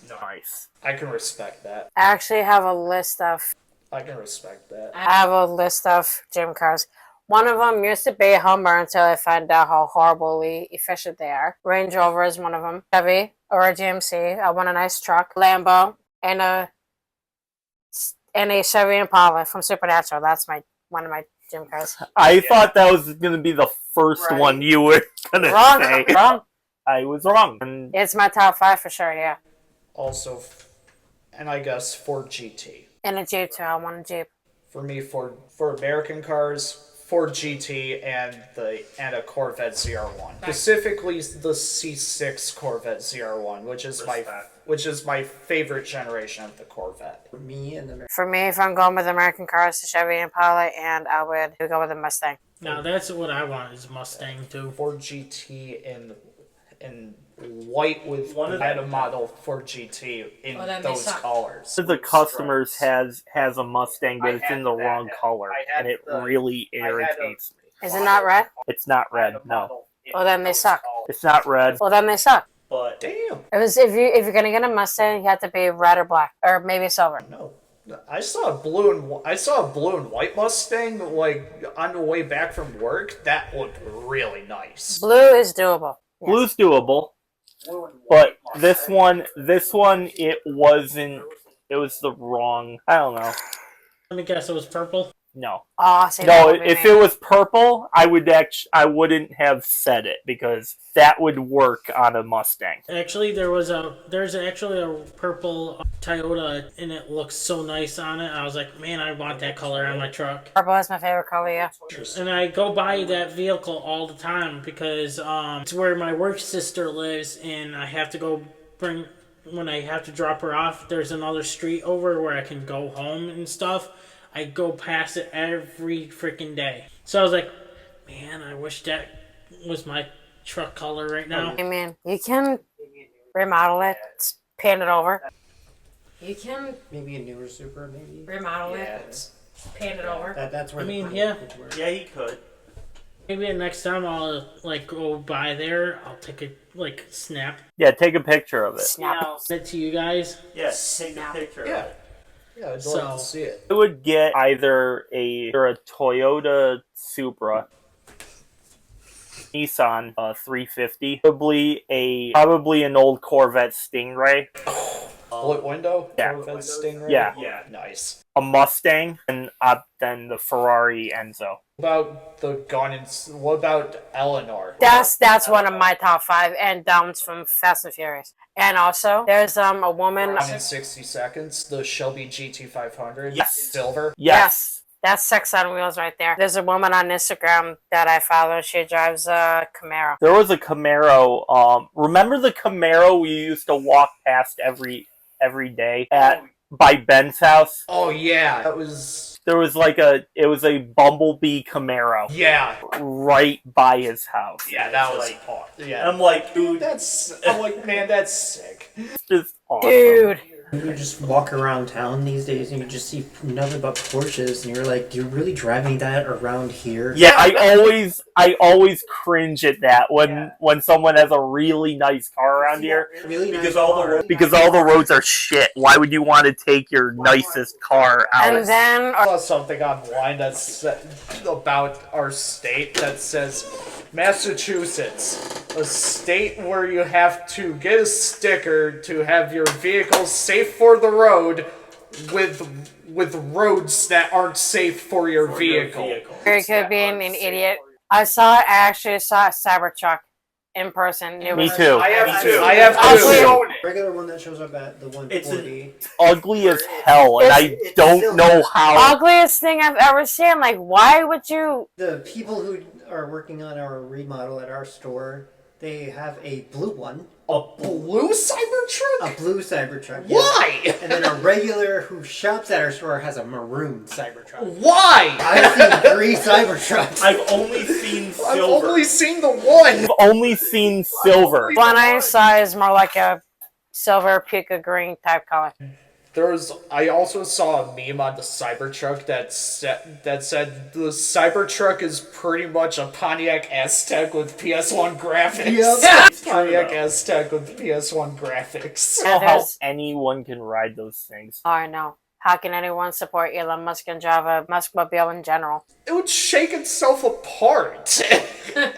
I can respect that. I actually have a list of... I can respect that. I have a list of dream cars. One of them used to be a Hummer until I found out how horribly efficient they are. Range Rover is one of them. Chevy or a GMC. I want a nice truck. Lambo and a Chevy Impala from Supernatural. That's one of my dream cars. I thought that was going to be the first one you were going to say. Wrong. I was wrong. It's my top 5 for sure, yeah. Also, and I guess Ford GT. And a Jeep too. I want a Jeep. For me, for American cars, Ford GT and a Corvette ZR1. Specifically, the C6 Corvette ZR1, which is my favorite generation of the Corvette. For me, if I'm going with American cars, the Chevy Impala, and I would go with a Mustang. Now that's what I want is Mustang too. Ford GT in white with a model Ford GT in those colors. The customers has a Mustang, but it's in the wrong color, and it really irritates me. Is it not red? It's not red, no. Well, then they suck. It's not red. Well, then they suck. But damn. It was if you're gonna get a Mustang, you have to be red or black, or maybe silver. No, I saw a blue and white Mustang like on the way back from work. That looked really nice. Blue is doable. Yes. Blue's doable, but this one, it wasn't. It was the wrong. I don't know. Let me guess, it was purple. No. Oh, see, No, if it was purple, I wouldn't have said it because that would work on a Mustang. Actually, there's actually a purple Toyota, and it looks so nice on it. I was like, man, I want that color on my truck. Purple is my favorite color, yeah. And I go by that vehicle all the time because it's where my work sister lives, and I have to go when I have to drop her off, there's another street over where I can go home and stuff. I go past it every freaking day. So I was like, man, I wish that was my truck color right now. I mean, you can remodel it, paint it over. You can Maybe a newer Super, maybe. remodel it, paint it over. That's where. I mean, the yeah. would work. Yeah, you could. Maybe the next time I'll go by there, I'll take a snap. Yeah, take a picture of it. Snap. Send it to you guys. Yes, take a picture of it. Yeah, I'd So- love to see it. I would get either a Toyota Supra, Nissan 350, probably an old Corvette Stingray, Split window? Yeah. Corvette Stingray? Yeah. Nice. a Mustang, and then the Ferrari Enzo. What about Eleanor? That's one of my top 5 and downs from Fast and Furious. And also, there's a woman. Gone in 60 Seconds, the Shelby GT500. Yes. Silver. Yes. That's Sex on Wheels right there. There's a woman on Instagram that I follow. She drives a Camaro. There was a Camaro. Remember the Camaro we used to walk past every day by Ben's house? Oh yeah, that was. There was it was a Bumblebee Camaro Yeah, right by his house. yeah, that was. Yeah, I'm like, dude, man, that's sick. just awesome. Dude. You just walk around town these days and you just see nothing but Porsches, and you're like, "You're really driving that around here?" Yeah, I always cringe at that when someone has a really nice car around here. Really nice Because all the roads are shit. Why would you want to take your nicest car out? And then, I saw something online that's about our state that says Massachusetts, a state where you have to get a sticker to have your vehicle safe for the road with roads that aren't safe for your vehicle. Barry could be an idiot. I actually saw a Cybertruck in person. It Me was too. I have Ugly. two. Regular one that shows up at the 140. Ugly as hell, and I don't know how. ugliest thing I've ever seen. Like, why would you? The people who are working on our remodel at our store, they have a blue one. A blue Cybertruck? A blue Cybertruck. Yeah. Why? And then a regular who shops at our store has a maroon Cybertruck. Why? I've seen 3 Cybertrucks. I've only seen I've only seen the one. I've only seen silver. One I saw is more like a silver puka green type color. I also saw a meme on the Cybertruck that said the Cybertruck is pretty much a Pontiac Aztek with PS1 graphics. Yep. Pontiac Aztek with PS1 graphics. I don't know how anyone can ride those things. Oh, I know. How can anyone support Elon Musk and drive a Muskmobile in general? It would shake itself apart.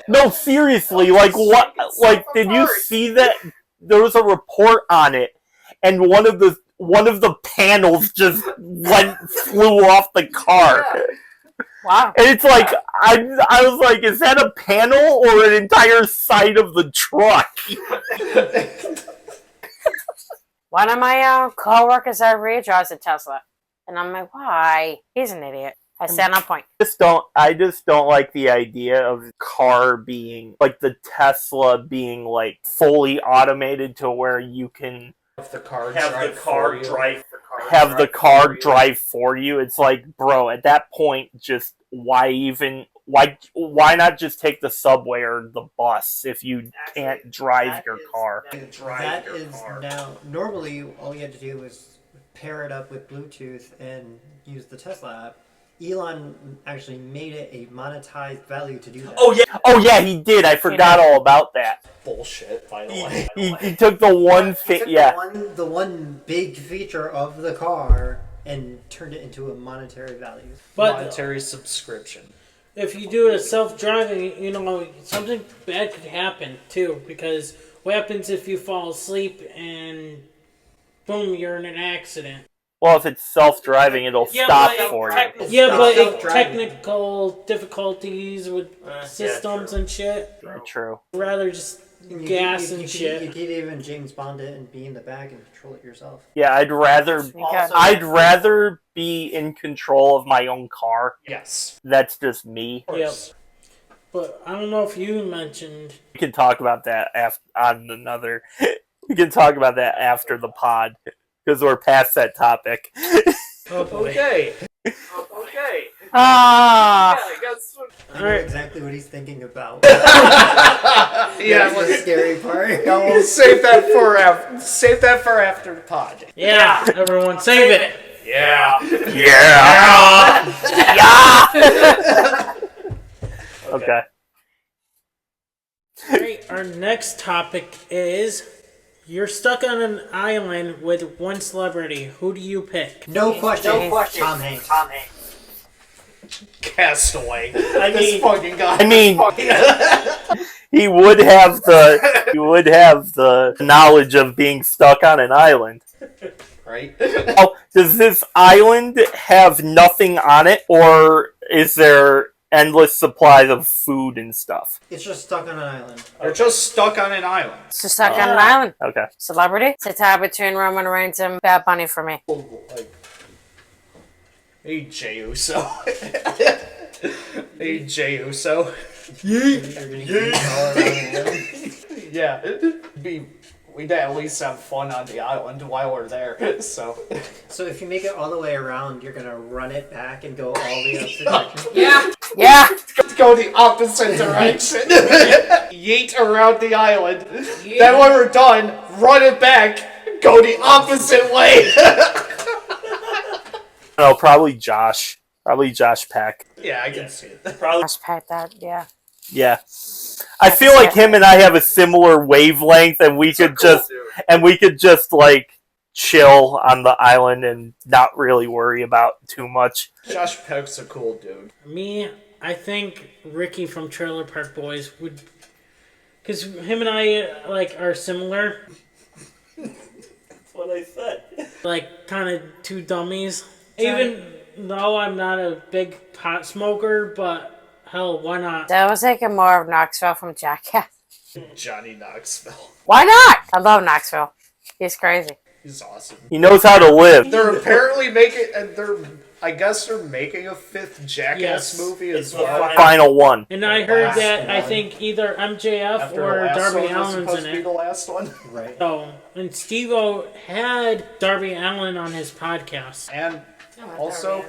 No, seriously, like what? Like, did you see that? There was a report on it, and one of the panels just flew off the car. Wow. And it's like, I was like, is that a panel or an entire side of the truck? One of my co-workers at Rio drives a Tesla. And I'm like, why? He's an idiot. I stand on point. I just don't like the idea of car being, like the Tesla being like fully automated to where you can Have the car drive for you. It's like, bro, at that point, just why not just take the subway or the bus if you can't drive your car? That is now, normally all you had to do was pair it up with Bluetooth and use the Tesla app. Elon actually made it a monetized value to do that. Oh yeah, he did. I forgot all about that. Bullshit, by the way. He took the one thing. Yeah. The one big feature of the car and turned it into a monetary value. But Monetary subscription. if you do it as self-driving, you know, something bad could happen too. Because what happens if you fall asleep and boom, you're in an accident? Well, if it's self-driving, it'll stop for you. Technical difficulties with systems and shit. True. Rather just gas and shit. You could even James Bond it and be in the back and control it yourself. Yeah, I'd rather be in control of my own car. Yes. That's just me. Yep. But I don't know if you mentioned. We can talk about that We can talk about that after the pod because we're past that topic. Oh boy. Okay. Ah. I know exactly what he's thinking about. Yeah, That's the scary part. we'll save that for after the pod. Yeah, everyone save it. Yeah. Okay. Alright, our next topic is you're stuck on an island with one celebrity. Who do you pick? No question. Tom Hanks. Castaway. This fucking guy. I mean, he would have the knowledge of being stuck on an island. Right? Oh, does this island have nothing on it, or is there endless supplies of food and stuff? It's just stuck on an island. They're just stuck on an island. It's just stuck on an island. Okay. Celebrity? It's a tie between Roman Reigns and Bad Bunny for me. Hey, Jey Uso. Hey, Jey Uso. Yeah. We'd at least have fun on the island while we're there. So if you make it all the way around, you're gonna run it back and go all the opposite direction. Yeah. go the opposite direction. Yeet around the island. Then when we're done, run it back. Go the opposite way. No, probably Josh. Probably Josh Peck. Yeah, I can see it. Let's pack that, yeah. Yeah. I feel like him and I have a similar wavelength, and we could just like chill on the island and not really worry about too much. Josh Peck's a cool dude. Me, I think Ricky from Trailer Park Boys would, because him and I are similar. That's what I said. Like kind of two dummies. Even though I'm not a big pot smoker, but hell, why not? That was thinking more of Knoxville from Jackass. Johnny Knoxville. Why not? I love Knoxville. He's crazy. He's awesome. He knows how to live. They're apparently making, I guess they're making a 5th Jackass movie as well. Final one. And I heard that I think either MJF After or the last Darby one was Allin's supposed in to be it. the last one. Right. So, and Steve-O had Darby Allin on his podcast. And also,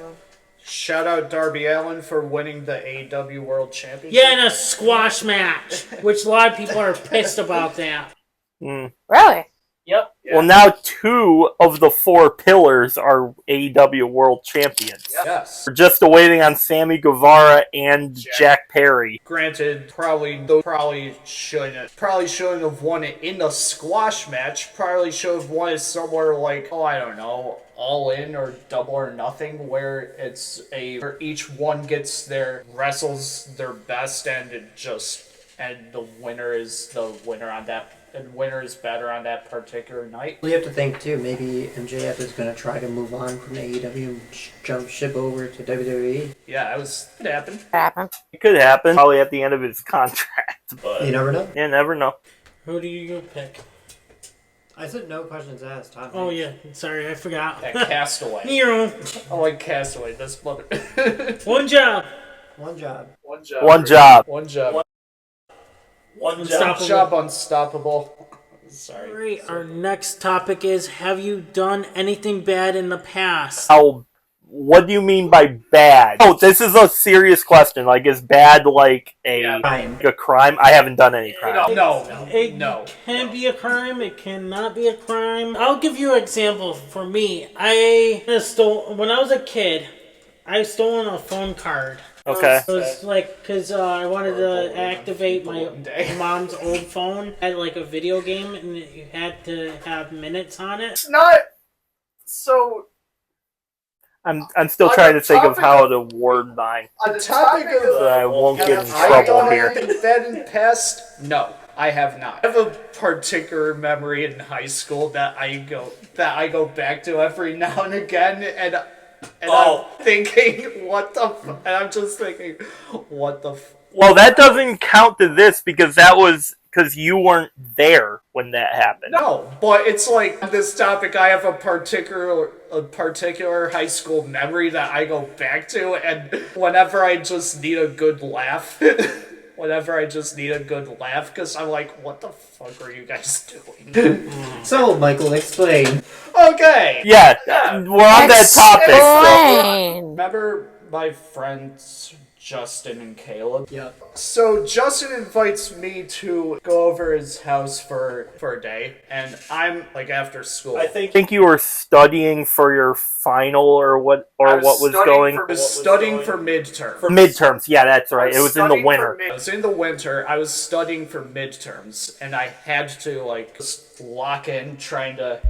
shout out Darby Allin for winning the AEW World Championship. Yeah, in a squash match, which a lot of people are pissed about that. Really? Yep. Well, now 2 of the 4 pillars are AEW World Champions. Yes. We're just awaiting on Sammy Guevara and Jack Perry. Granted, probably shouldn't have won it in the squash match. Probably should have won it somewhere like, I don't know, All In or Double or Nothing, where where each one wrestles their best and the winner is better on that particular night. Well, you have to think too. Maybe MJF is going to try to move on from AEW and jump ship over to WWE. Yeah, it happened. It could happen. Probably at the end of his contract. But You never know. You never know. Who do you pick? I said no questions asked. Tom Oh Hanks. yeah, sorry, I forgot. That Castaway. Nero. I like Castaway. This mother. One job. One job. One job. One job. One job. one Unstoppable. job. Job unstoppable. Sorry. Alright, our next topic is, have you done anything bad in the past? What do you mean by bad? Oh, this is a serious question. Like, is bad like a crime? I haven't done any crime. No. It can be a crime, it cannot be a crime. I'll give you an example. For me, when I was a kid, I stole a phone card. Okay. It was like, because I wanted to activate my mom's old phone. It had like a video game, and you had to have minutes on it. It's not so. I'm still On trying the to think of topic how of- to word mine. On topic of So I won't get in have I trouble done here. anything bad in the past? No, I have not. I have a particular memory in high school that I go back to every now and again, and I'm thinking, and I'm just thinking, what the. Well, that doesn't count to this because that was because you weren't there when that happened. No, but it's like on this topic. I have a particular high school memory that I go back to, and whenever I just need a good laugh, because I'm like, what the fuck are you guys doing? So, Michael, explain. Okay. Yeah, we're on that topic. Explain. Remember my friends Justin and Caleb? Yep. So Justin invites me to go over his house for a day, and I'm like after school. I think you were studying for your final or what was going I was studying for midterm. for midterms. Yeah, that's right. It was in the winter. It was in the winter. I was studying for midterms, and I had to like just lock in, trying to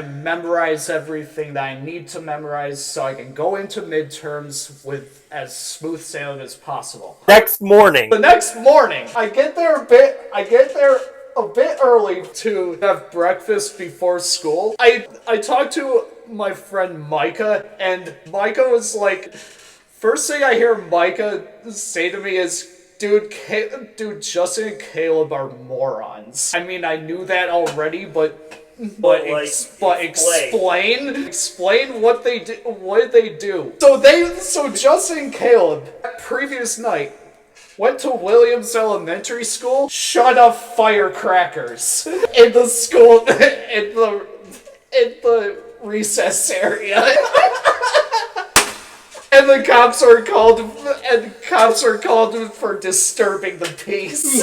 memorize everything that I need to memorize so I can go into midterms with as smooth sailing as possible. Next morning. The next morning, I get there a bit early to have breakfast before school. I talked to my friend Micah, and Micah was like, first thing I hear Micah say to me is, Dude, Justin and Caleb are morons. I mean, I knew that already, but explain what they do. What did they do? So Justin and Caleb, that previous night, went to Williams Elementary School, shut off firecrackers in the school in the recess area. And the cops are called for disturbing the peace.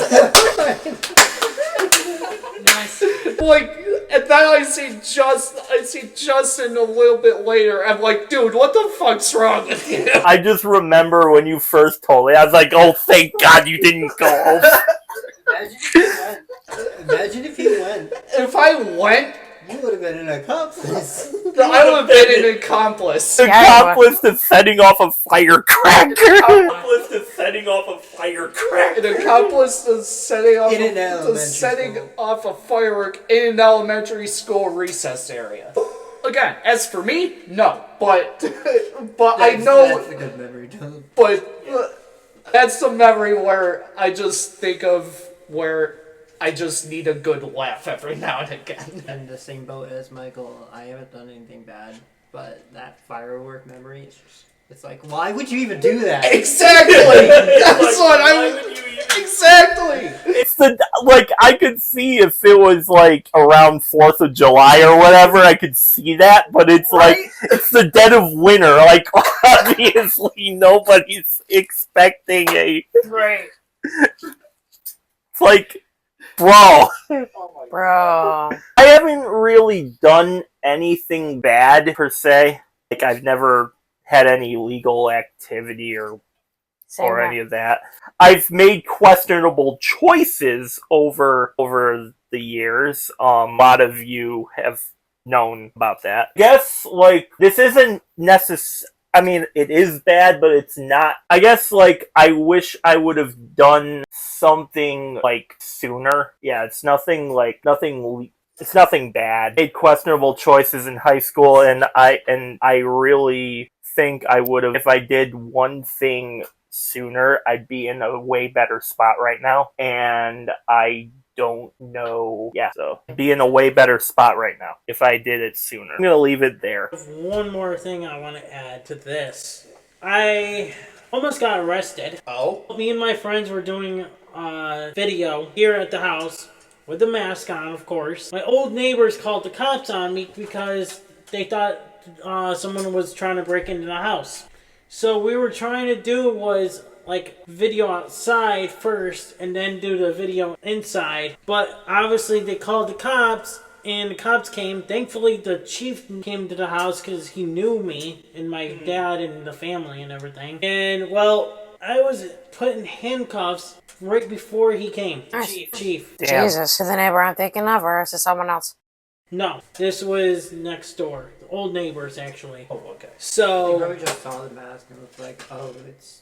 Nice. Like, and then I see Justin a little bit later. I'm like, dude, what the fuck's wrong with you? I just remember when you first told me. I was like, oh, thank God you didn't go home. Imagine if you went. If I went, You would have been an accomplice. I would have been an accomplice. Accomplice to setting off a firecracker. Accomplice to setting off a firecracker. An accomplice to setting In off a firework in an elementary school recess area. Again, as for me, no. But I know. That's a good memory, John. But that's the memory where I just think of where I just need a good laugh every now and again. In the same boat as Michael, I haven't done anything bad, but that firework memory, it's like, why would you even do that? Exactly! That's what Exactly! It's I could see if it was around 4th of July or whatever, I could see that, but it's it's the dead of winter. Obviously nobody's expecting a. Right. It's bro. Bro. I haven't really done anything bad per se. I've never had any illegal activity or any of that. I've made questionable choices over the years. A lot of you have known about that. I guess this isn't necessary. I mean, it is bad, but it's not. I guess I wish I would have done something sooner. Yeah, it's nothing it's nothing bad. Made questionable choices in high school, and I really think I would have, if I did one thing sooner, I'd be in a way better spot right now. And I don't know. Yeah, so I'd be in a way better spot right now if I did it sooner. I'm gonna leave it there. One more thing I want to add to this. I almost got arrested. Oh? Me and my friends were doing a video here at the house with the mask on, of course. My old neighbors called the cops on me because they thought someone was trying to break into the house. So we were trying to do was video outside first and then do the video inside. But obviously they called the cops and the cops came. Thankfully the chief came to the house because he knew me and my dad and the family and everything. And well, I was put in handcuffs right before he came. Nice. Chief. Damn. Jesus, to the neighbor I'm thinking of, or is it someone else? No, this was next door. The old neighbors, actually. Oh, okay. You So, probably just saw the mask and was like, oh, it's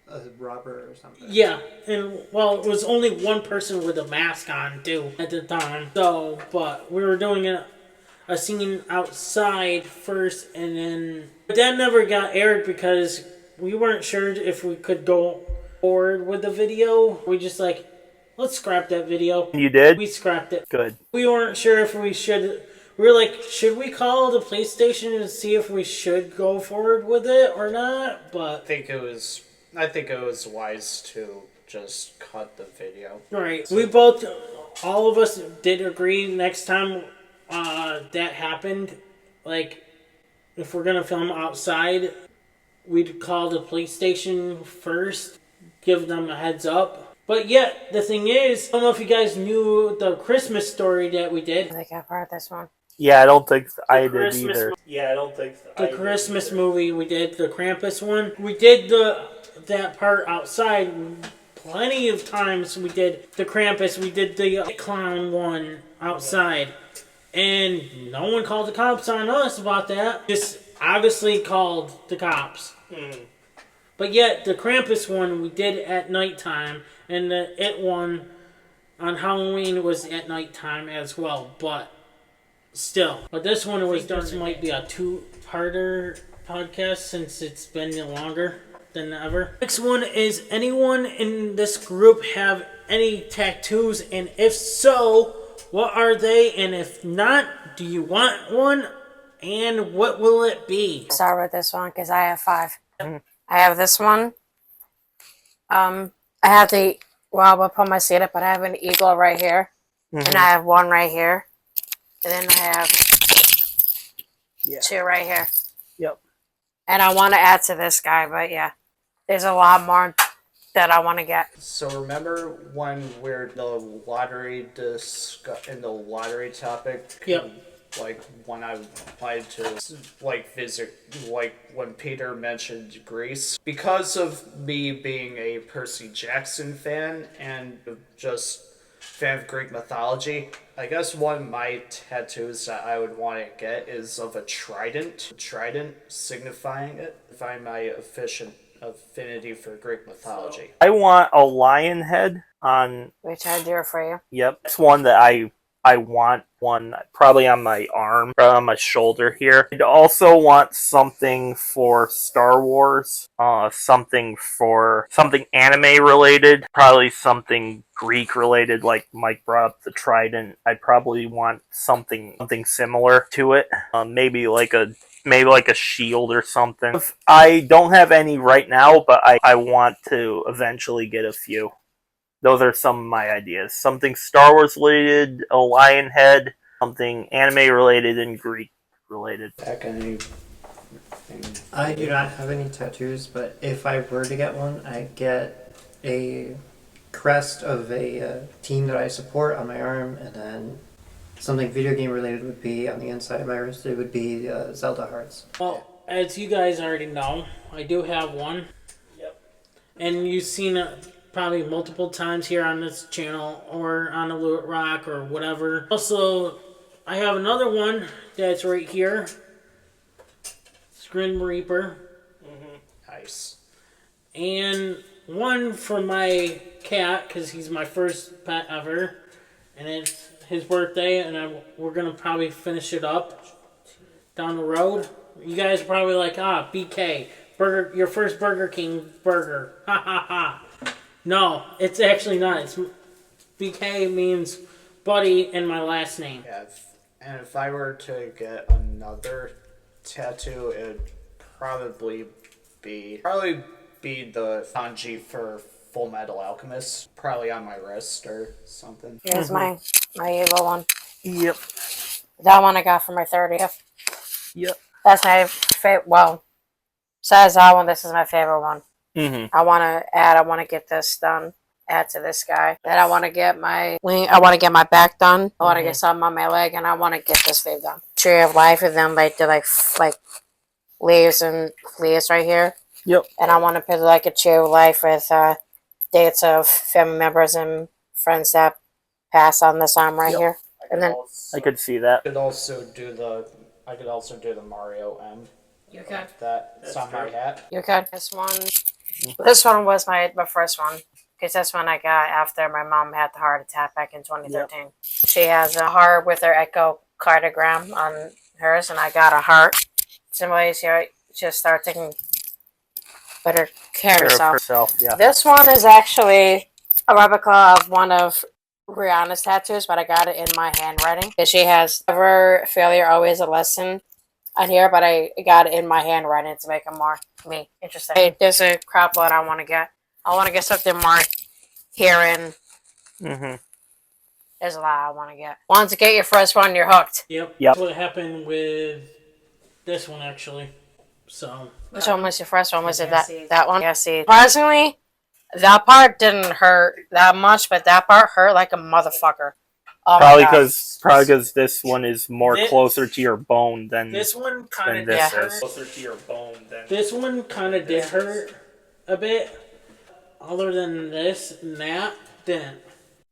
a robber or something. yeah. And, well, it was only one person with a mask on, too, at the time. So, but we were doing a scene outside first, and then that never got aired because we weren't sure if we could go forward with the video. We just like, let's scrap that video. You did? We scrapped it. Good. We weren't sure if we should. We were like, should we call the PlayStation and see if we should go forward with it or not? But I think it was wise to just cut the video. right, we both, all of us did agree next time that happened, like, if we're gonna film outside, we'd call the PlayStation first, give them a heads up. But yet, the thing is, I don't know if you guys knew the Christmas story that we did. I think I've heard this one. Yeah, I don't think I did Christmas either. Yeah, I don't think so. The Christmas movie we did, the Krampus one. We did that part outside plenty of times. We did the Krampus, we did the clown one outside. And no one called the cops on us about that. Just obviously called the cops. But yet, the Krampus one we did at nighttime, and the It one on Halloween was at nighttime as well. But still. But this one was this might be a two-parter podcast since it's been longer than ever. Next one is, anyone in this group have any tattoos? And if so, what are they? And if not, do you want one? And what will it be? Start with this one because I have 5. I have this one. I have the, well, I'll put my seat up, but I have an eagle right here. And I have one right here. And then I have 2 right here. Yep. And I want to add to this guy, but yeah. There's a lot more that I want to get. So remember when we're the lottery in the lottery topic? Yep. Like when I applied to like visit, like when Peter mentioned Greece, because of me being a Percy Jackson fan and just fan of Greek mythology, I guess one of my tattoos that I would want to get is of a trident. Trident signifying my affinity for Greek mythology. I want a lion head on. Which I do for you. Yep, it's one that I want one probably on my arm, or on my shoulder here. I'd also want something for Star Wars, something anime related, probably something Greek related, like Mike brought up the trident. I'd probably want something similar to it, maybe like a shield or something. I don't have any right now, but I want to eventually get a few. Those are some of my ideas. Something Star Wars related, a lion head, something anime related, and Greek related. Back anything. I do not have any tattoos, but if I were to get one, I'd get a crest of a team that I support on my arm, and then something video game related would be on the inside of my wrist. It would be Zelda hearts. Well, as you guys already know, I do have one. Yep. And you've seen it probably multiple times here on this channel or on a Loot Rock or whatever. Also, I have another one that's right here. It's Grim Reaper. Nice. And one for my cat, because he's my first pet ever. And it's his birthday, and we're going to probably finish it up down the road. You guys are probably like, BK, burger, your first Burger King burger. Ha ha ha. No, it's actually not. It's BK means buddy in my last name. Yeah, and if I were to get another tattoo, it would probably be the kanji for Full Metal Alchemist, probably on my wrist or something. Here's my evil one. Yep. That one I got for my 30th. Yep. That's my favorite. Well, besides that one, this is my favorite one. I want to get this done. Add to this guy. Then I want to get my wing. I want to get my back done. I want to get something on my leg, and I want to get this sleeve done. Tree of Life, and then like the like leaves and leaves right here. Yep. And I want to put like a Tree of Life with dates of family members and friends that passed on this arm right here. I And then I could see that. I could also do the Mario M. you could. That's on my hat. You could. This one was my first one. Because this one I got after my mom had the heart attack back in 2013. Yep. She has a heart with her echocardiogram on hers, and I got a heart. Similarly, she just started taking better care of herself. Yeah. This one is actually a replica of one of Rihanna's tattoos, but I got it in my handwriting. She has never failure, always a lesson on here, but I got it in my handwriting to make it more interesting. Hey, there's a crap load I want to get. I want to get something more here and there's a lot I want to get. Once you get your first one, you're hooked. Yep. That's what happened with this one, actually. So. Which one was your first one? Was it that one? Yeah, see. Surprisingly, that part didn't hurt that much, but that part hurt like a motherfucker. Oh probably because this one is more closer to your bone than this one kind of did hurt. Closer to your bone than this one kind of did hurt a bit. Other than this and that, didn't.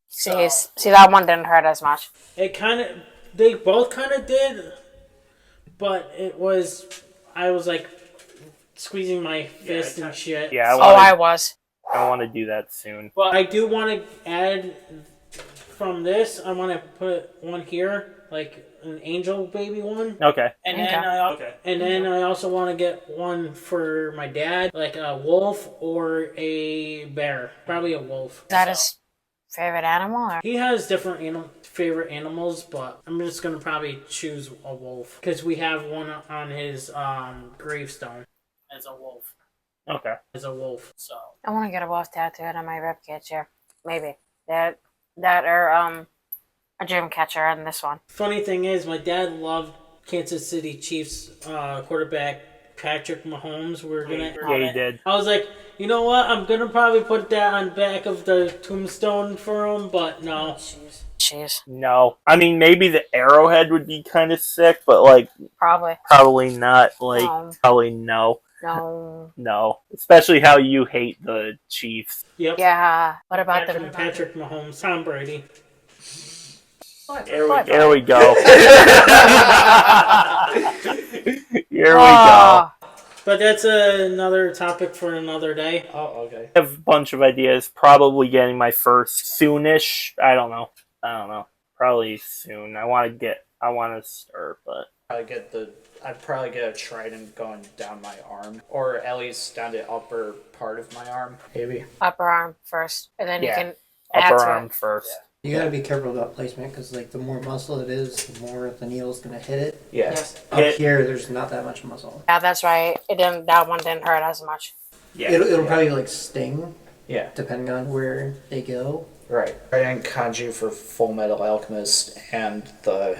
See, that one didn't hurt as much. They both kind of did, but I was like squeezing my fist and shit. Yeah, I was. I want to do that soon. But I do want to add from this. I want to put one here, like an angel baby one. Okay. And then I also want to get one for my dad, like a wolf or a bear. Probably a wolf. Is that his favorite animal? Or? He has different favorite animals, but I'm just gonna probably choose a wolf because we have one on his gravestone as a wolf. Okay. As a wolf. So I want to get a wolf tattooed on my ribcage here. Maybe that or a dream catcher on this one. Funny thing is, my dad loved Kansas City Chiefs quarterback Patrick Mahomes. He did. I was like, you know what? I'm gonna probably put that on back of the tombstone for him, but no. Jeez. No. I mean, maybe the arrowhead would be kind of sick, but like probably not. Like probably no. No. Especially how you hate the Chiefs. Yep. Yeah. What about Patrick Mahomes, Tom Brady. There we go. Here we go. But that's another topic for another day. Oh, okay. I have a bunch of ideas. Probably getting my first soonish. I don't know. Probably soon. I want to start, but I'd probably get a trident going down my arm, or at least down the upper part of my arm, maybe. Upper arm first, and then you can upper arm first. Yeah. You gotta be careful about placement because, like, the more muscle it is, the more the needle's gonna hit it. Yes. Up here, there's not that much muscle. Yeah, that's right. That one didn't hurt as much. Yeah. It'll probably like sting. Yeah. Depending on where they go. Right. And kanji for Full Metal Alchemist and the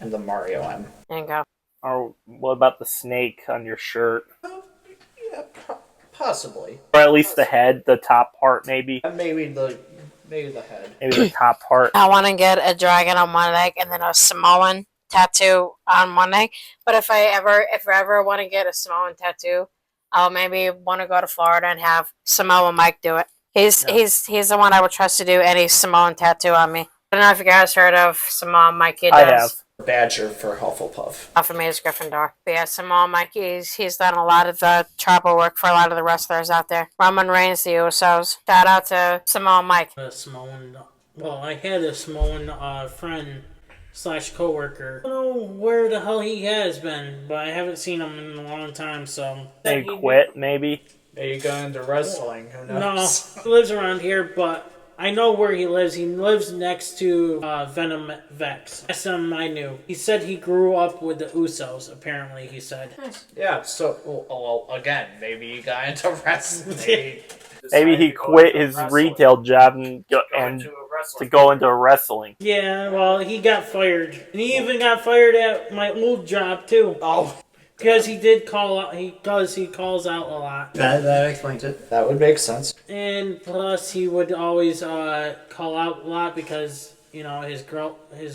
Mario M. There you go. Or what about the snake on your shirt? Yeah, possibly. Or at least the head, the top part, maybe. Maybe the head. Maybe the top part. I want to get a dragon on one leg and then a Samoan tattoo on one leg. But if I ever want to get a Samoan tattoo, I'll maybe want to go to Florida and have Samoan Mike do it. He's the one I would trust to do any Samoan tattoo on me. I don't know if you guys heard of Samoan Mike. I have. Badger for Hufflepuff. For me, it's Gryffindor. But yeah, Samoan Mike, he's done a lot of the tribal work for a lot of the wrestlers out there. Roman Reigns, the Usos. Shout out to Samoan Mike. I had a Samoan friend / coworker. I don't know where the hell he has been, but I haven't seen him in a long time, so... He quit, maybe? Maybe going into wrestling, who knows? No, he lives around here, but I know where he lives. He lives next to Venom Vex. That's him I knew. He said he grew up with the Usos, apparently, he said. Yeah, so, well, again, maybe he got into wrestling. Maybe he quit his retail job and to go into wrestling. Yeah, well, he got fired. And he even got fired at my old job, too. Oh. Because he did call out, he calls out a lot. That explains it. That would make sense. And plus, he would always call out a lot because, you know, his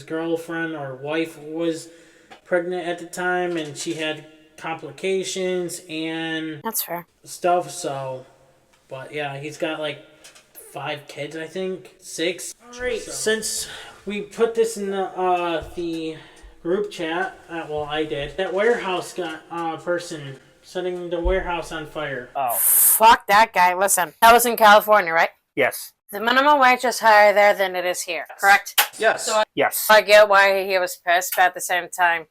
girlfriend or wife was pregnant at the time, and she had complications and That's fair. stuff. So, but yeah, he's got like 5 kids, I think, 6. All right, since We put this in the group chat. Well, I did. That warehouse person setting the warehouse on fire. Oh, Fuck that guy. Listen, that was in California, right? yes. The minimum wage is higher there than it is here, correct? Yes. So Yes. I get why he was pissed, but at the same time,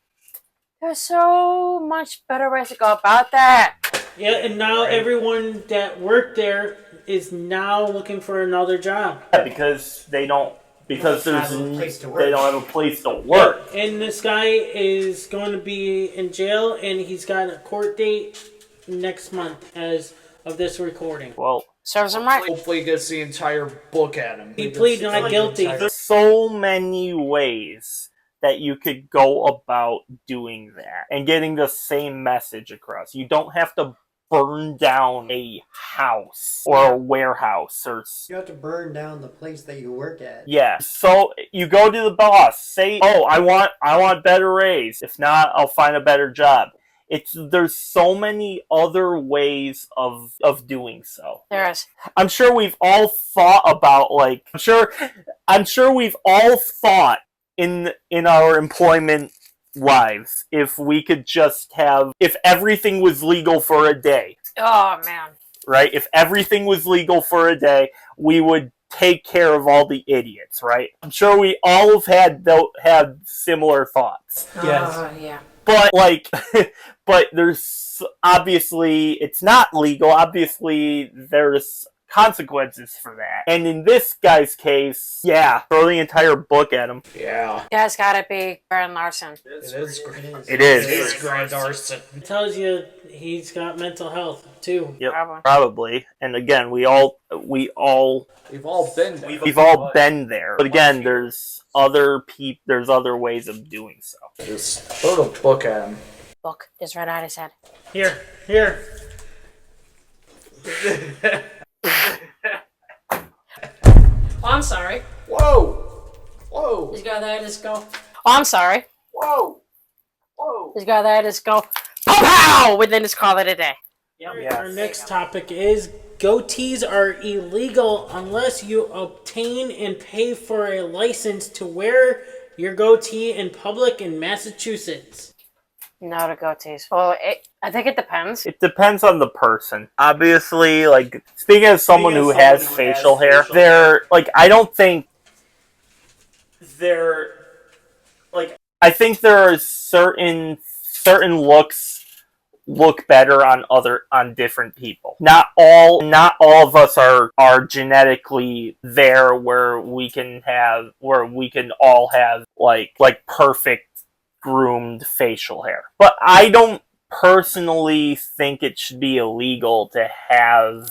there's so much better ways to go about that. Yeah, and now everyone that worked there is now looking for another job. Yeah, because they don't. Because there's Have a place to work. they don't have a place to work. And this guy is going to be in jail, and he's got a court date next month as of this recording. Well, Serves him right. Hopefully he gets the entire book at him. He pleaded not guilty. there's so many ways that you could go about doing that and getting the same message across. You don't have to burn down a house or a warehouse or You have to burn down the place that you work at. yeah. So you go to the boss, say, "Oh, I want better raise. If not, I'll find a better job." There's so many other ways of doing so. There is. I'm sure we've all thought about I'm sure we've all thought in our employment lives if we could just if everything was legal for a day, Oh, man. right? If everything was legal for a day, we would take care of all the idiots, right? I'm sure we all have had similar thoughts. Yes. Oh, yeah. But but there's obviously it's not legal. Obviously there's consequences for that. And in this guy's case, yeah, throw the entire book at him. Yeah. Guy's gotta be Grand Larson. It is. It is. It is Grand Arson. It tells you he's got mental health too. Yep, Probably. probably. And again, we've all We've all been there. we've all been there. But again, there's other ways of doing so. Just throw the book at him. Book is right out his head. Here. Oh, I'm sorry. Whoa! He's got that disco. Oh, I'm sorry. Whoa! He's got that disco. Pow pow! Within his call it a day. Yes. Our next topic is goatees are illegal unless you obtain and pay for a license to wear your goatee in public in Massachusetts. No to goatees. Well, I think it depends. It depends on the person. Obviously, like, speaking as someone who has facial hair, I don't think I think there are certain looks look better on different people. Not all of us are genetically there where we can all have like perfect groomed facial hair. But I don't personally think it should be illegal to have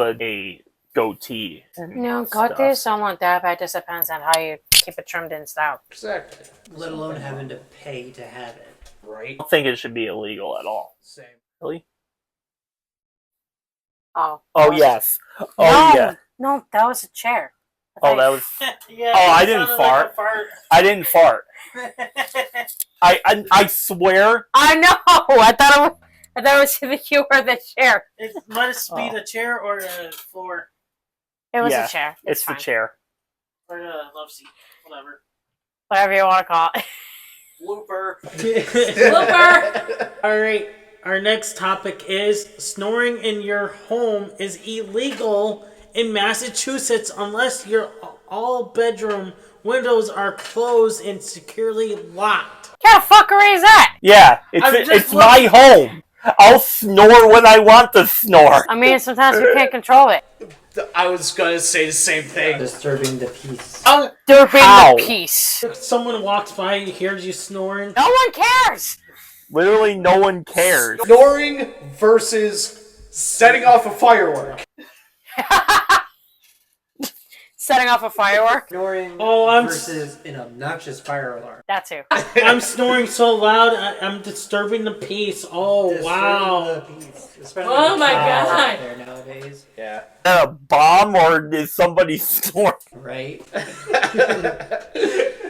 a goatee. No, goatees don't look that bad. It just depends on how you keep it trimmed and styled. Exactly. Let alone having to pay to have it. Right? I don't think it should be illegal at all. Same. Really? Oh. Oh yes. Oh No, yeah. no, that was a chair. Oh, that was. Yeah, Oh, I it didn't sounded like a fart. I didn't fart. I swear. I know. I thought it was you or the chair. It must be the chair or the floor It was Yeah, a chair. It's the fine. chair. or the love seat, whatever. Whatever you want to call it. Blooper. Blooper! All right. Our next topic is snoring in your home is illegal in Massachusetts unless your all bedroom windows are closed and securely locked. What kind of fuckery is that? Yeah, I'm just it's my home. I'll snore when I want to snore. I mean, sometimes we can't control it. I was gonna say the same thing. Disturbing the peace. Disturbing How? the peace. If someone walks by and hears you snoring, No one cares. Literally, no one cares. Snoring versus setting off a firework. Setting off a firework. Snoring I'm versus an obnoxious fire alarm. That too. I'm snoring so loud, I'm disturbing the peace. Oh, Disturbing wow. the peace. Especially Oh with my cats out God. there nowadays, Yeah. Is that a bomb or is somebody snoring? right?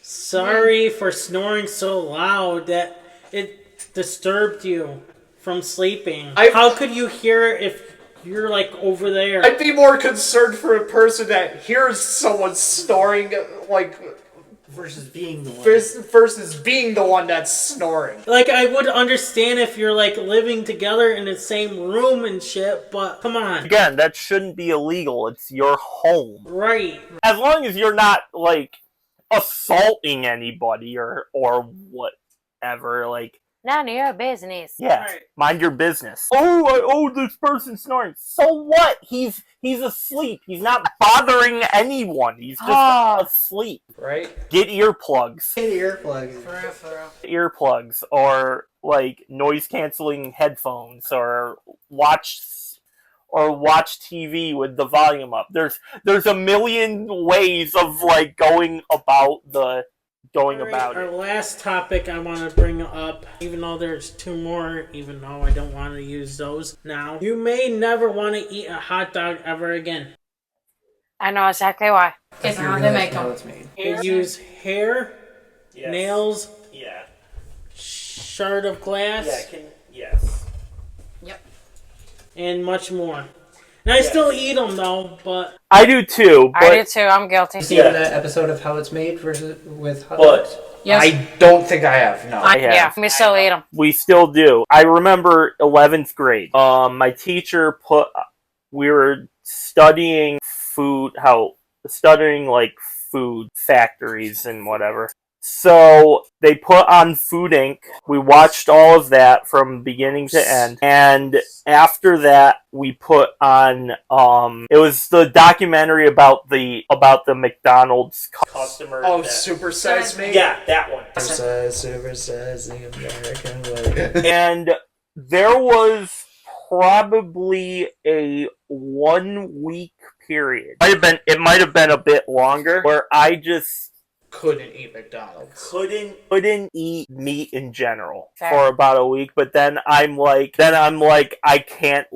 Sorry for snoring so loud that it disturbed you from sleeping. I've- How could you hear it if You're like over there. I'd be more concerned for a person that hears someone snoring, like, Versus being the one. versus being the one that's snoring. Like, I would understand if you're like living together in the same room and shit, but come on. Again, that shouldn't be illegal. It's your home. Right. As long as you're not, like, assaulting anybody or whatever, like, None of your business. yeah, Right. mind your business. Oh, this person's snoring. So what? He's asleep. He's not bothering anyone. He's just asleep. Right? Get earplugs. Get earplugs. For real. Earplugs or like noise canceling headphones or watch TV with the volume up. There's a million ways of like going about Our last topic I want to bring up, even though there's two more, even though I don't want to use those now. You may never want to eat a hot dog ever again. I know exactly why. If how they make them. It's made. You use hair, Yes. nails, Yeah. shard of glass, Yes. and much more. And I still eat them though, but I do too, but I do too. I'm guilty. You seen that episode of How It's Made versus with hot But- dogs? Yes. I don't think I have, no. I have. Yeah, we still eat them. we still do. I remember 11th grade. My teacher we were studying like food factories and whatever. So they put on Food Inc. We watched all of that from beginning to end. And after that, we put on it was the documentary about the McDonald's customer. Oh, Super Size Me? Yeah, that one. Super Size the American way. And there was probably a 1 week period. It might have been a bit longer where I just Couldn't eat McDonald's. couldn't eat meat in general Fair. for about a week, but then I'm like I can't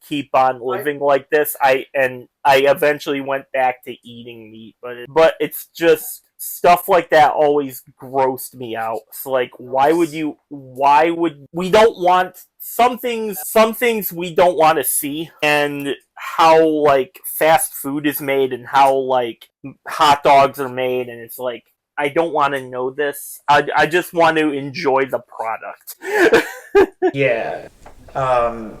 keep on living like this. I eventually went back to eating meat, but it's just stuff like that always grossed me out. So like why would we don't want some things we don't want to see, and how like fast food is made and how like hot dogs are made, and it's like I don't want to know this. I just want to enjoy the product. Yeah.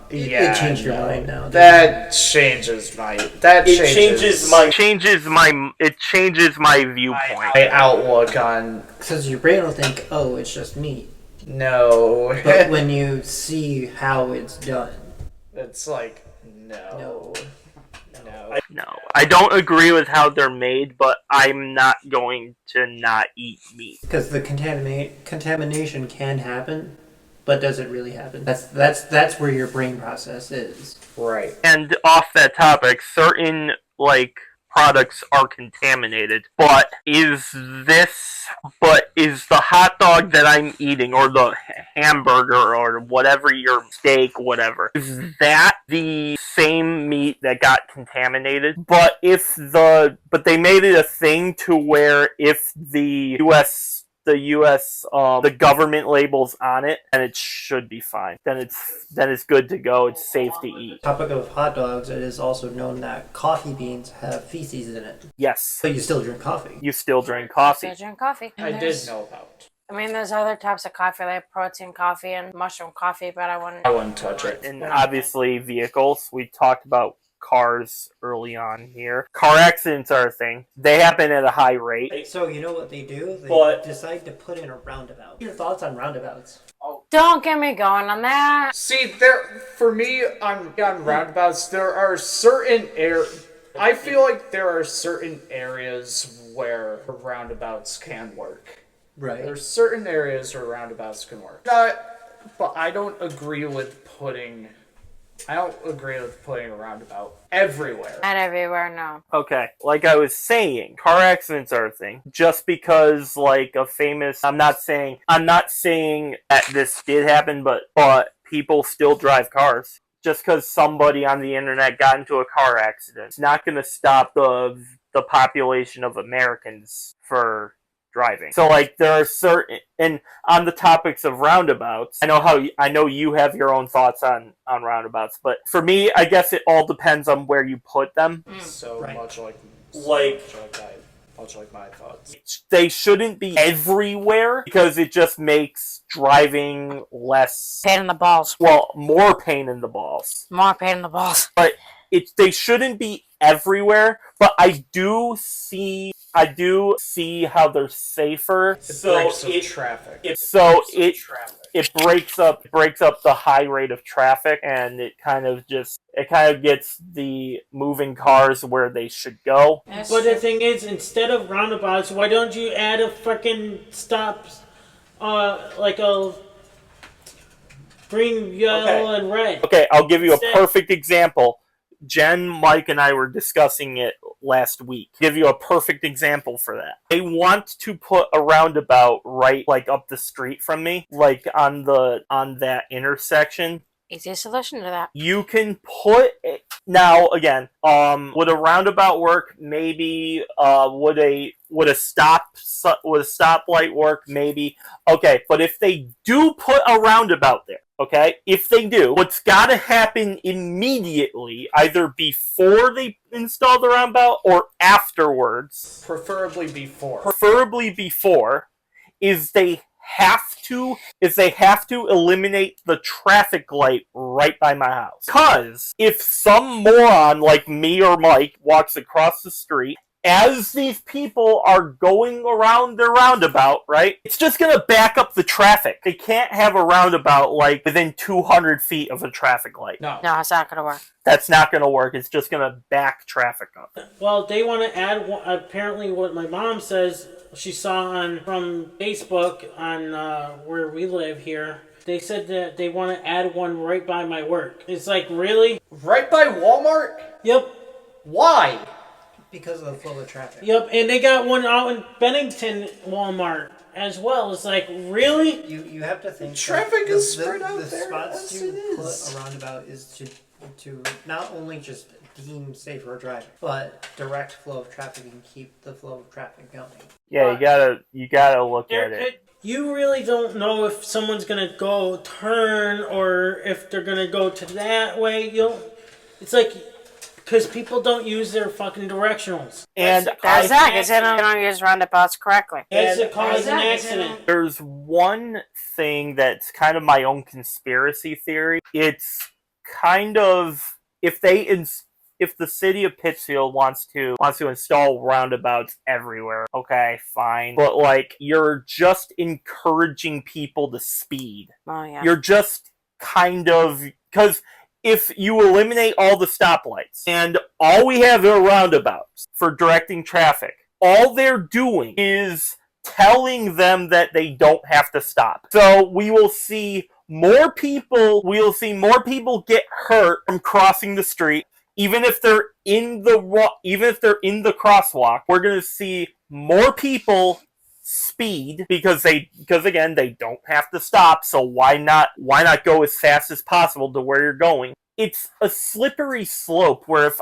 It changed your mind now. That changes my viewpoint. my outlook on Because your brain will think, oh, it's just meat. no. But when you see how it's done, It's like no. No, I don't agree with how they're made, but I'm not going to not eat meat. because the contamination can happen, but does it really happen? That's where your brain process is. Right. And off that topic, certain like products are contaminated, but is the hot dog that I'm eating, or the hamburger, or whatever, your steak, whatever, is that the same meat that got contaminated? But they made it a thing to where if the government labels on it, and it should be fine. Then it's good to go. It's safe to eat. Topic of hot dogs, it is also known that coffee beans have feces in it. Yes, But you still drink coffee. you still drink coffee. Still drink coffee. I did know about. I mean, there's other types of coffee like protein coffee and mushroom coffee, but I wouldn't. I wouldn't touch it. And obviously vehicles. We talked about cars early on here. Car accidents are a thing. They happen at a high rate. So you know what they do? They But- decide to put in a roundabout. Your thoughts on roundabouts? Don't get me going on that. See, for me on roundabouts, there are certain I feel like there are certain areas where roundabouts can work. Right. There's certain areas where roundabouts can work. But I don't agree with putting a roundabout everywhere. Not everywhere, no. Okay, like I was saying, car accidents are a thing. Just because, like, I'm not saying that this did happen, but people still drive cars. Just because somebody on the internet got into a car accident, it's not going to stop the population of Americans for driving. So like there are certain, and on the topics of roundabouts, I know you have your own thoughts on roundabouts, but for me, I guess it all depends on where you put them. So Right. much like my thoughts. They shouldn't be everywhere because it just makes driving less, Pain in the balls. well, more pain in the balls. More pain in the balls. They shouldn't be everywhere, but I do see how they're safer. Traffic. It breaks up the high rate of traffic, and it kind of gets the moving cars where they should go. But the thing is, instead of roundabouts, why don't you add a freaking stop, like a green, yellow, and red? Okay, I'll give you a perfect example. Jen, Mike, and I were discussing it last week. Give you a perfect example for that. They want to put a roundabout right, like up the street from me, like on that intersection. Easy solution to that. You can put it, now again. Would a roundabout work? Maybe. Would a stoplight work? Maybe. Okay, but if they do put a roundabout there, okay, if they do, what's got to happen immediately, either before they install the roundabout or afterwards, Preferably before. is they have to eliminate the traffic light right by my house. Because if some moron like me or Mike walks across the street, as these people are going around their roundabout, right, it's just going to back up the traffic. They can't have a roundabout like within 200 feet of a traffic light. No. No, it's not gonna work. That's not going to work. It's just going to back traffic up. Well, they want to add, apparently what my mom says she saw from Facebook on where we live here. They said that they want to add one right by my work. It's like, really? Right by Walmart? Yep. Why? Because of the flow of traffic. Yep, and they got one out in Bennington Walmart as well. It's like, really? You have to think. Traffic that is spread out the there spots as you it is. put a roundabout is to not only just deem safer driving, but direct flow of traffic and keep the flow of traffic going. Yeah, you gotta look at it. You really don't know if someone's gonna go turn or if they're gonna go to that way. It's like, because people don't use their fucking directionals. And That's that, because they don't use roundabouts correctly. As it causes an accident. there's one thing that's kind of my own conspiracy theory. It's kind of if the city of Pittsfield wants to install roundabouts everywhere, okay, fine. But like you're just encouraging people to speed. Oh yeah. You're just kind of, because if you eliminate all the stoplights and all we have are roundabouts for directing traffic, all they're doing is telling them that they don't have to stop. So we will see more people get hurt from crossing the street, even if they're in the crosswalk. We're going to see more people speed because again they don't have to stop, so why not go as fast as possible to where you're going. It's a slippery slope where if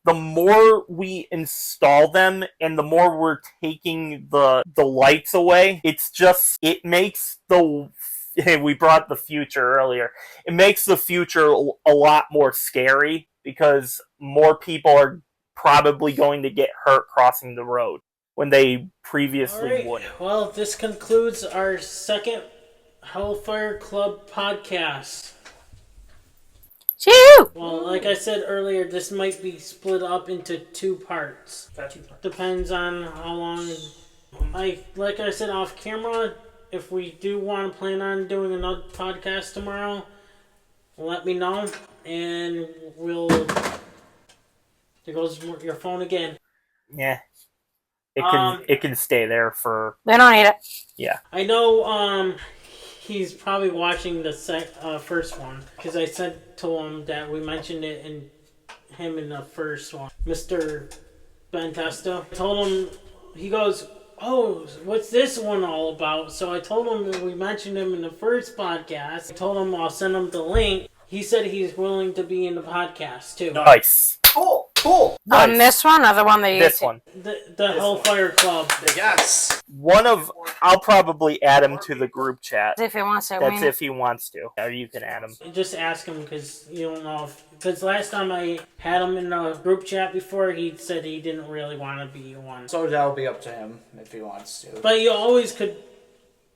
the more we install them and the more we're taking the lights away, it makes we brought the future earlier. It makes the future a lot more scary because more people are probably going to get hurt crossing the road when they previously wouldn't. Well, this concludes our second Hellfire Club podcast. Choo! Well, like I said earlier, this might be split up into two parts. Depends on how long. Like I said off camera, if we do want to plan on doing another podcast tomorrow, let me know, and there goes your phone again. Yeah. It can stay there for. They don't need it. Yeah. I know. He's probably watching the first one because I said to him that we mentioned it in the first one. Mr. Bentesta. I told him. He goes, "Oh, what's this one all about?" So I told him that we mentioned him in the first podcast. I told him I'll send him the link. He said he's willing to be in the podcast too. Nice. Cool. Cool. On Nice. this one or the one that you This one. The Hellfire Club. Yes. I'll probably add him to the group chat. If he wants to. That's if he wants to. Or you can add him. Just ask him because you don't know if. Because last time I had him in a group chat before, he said he didn't really want to be one. So that'll be up to him if he wants to. But you always could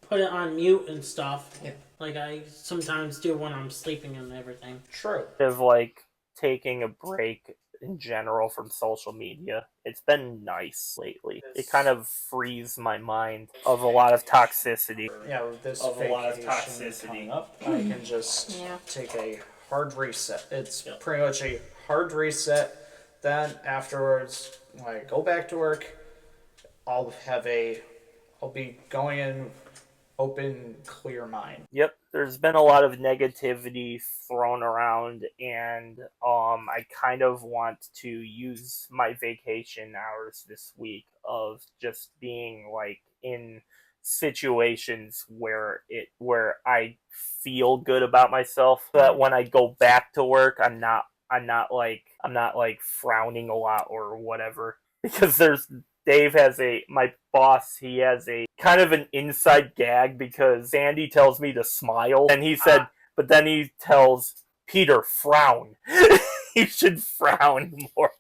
put it on mute and stuff. Yeah. Like I sometimes do when I'm sleeping and everything. True. Of like taking a break in general from social media. It's been nice lately. It kind of frees my mind of a lot of toxicity. Yeah, with this Of a lot of vacation toxicity. coming up, I can just Yeah. take a hard reset. It's pretty much a hard reset. Then afterwards, when I go back to work, I'll be going in open, clear mind. Yep, there's been a lot of negativity thrown around, and I kind of want to use my vacation hours this week of just being like in situations where I feel good about myself, so that when I go back to work, I'm not like frowning a lot or whatever, because my boss, he has a kind of an inside gag because Sandy tells me to smile, and he said, but then he tells Peter, frown. You should frown more.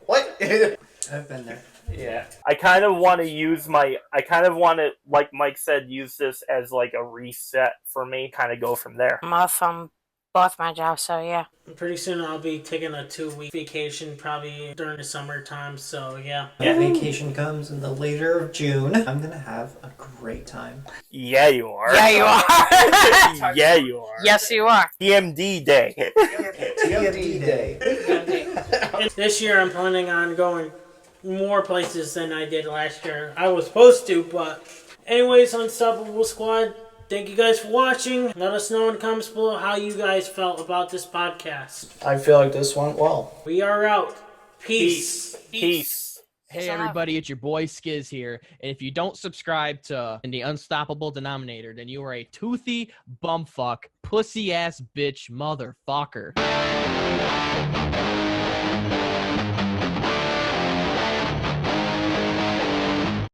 What? I've been there. Yeah. I kind of want to, like Mike said, use this as like a reset for me, kind of go from there. I'm off from both my jobs, so yeah. Pretty soon I'll be taking a 2-week vacation, probably during the summertime. So yeah. When vacation comes in the later of June, I'm gonna have a great time. Yeah, you are. Yeah, you are. Yeah, you are. Yes, you are. TMD day. TMD day. And this year I'm planning on going more places than I did last year. I was supposed to, but anyways, Unstoppable Squad, thank you guys for watching. Let us know in the comments below how you guys felt about this podcast. I feel like this went well. We are out. Peace. Peace. Hey everybody, it's your boy Skiz here, and if you don't subscribe to the Unstoppable Denominator, then you are a toothy bumfuck, pussy ass bitch motherfucker.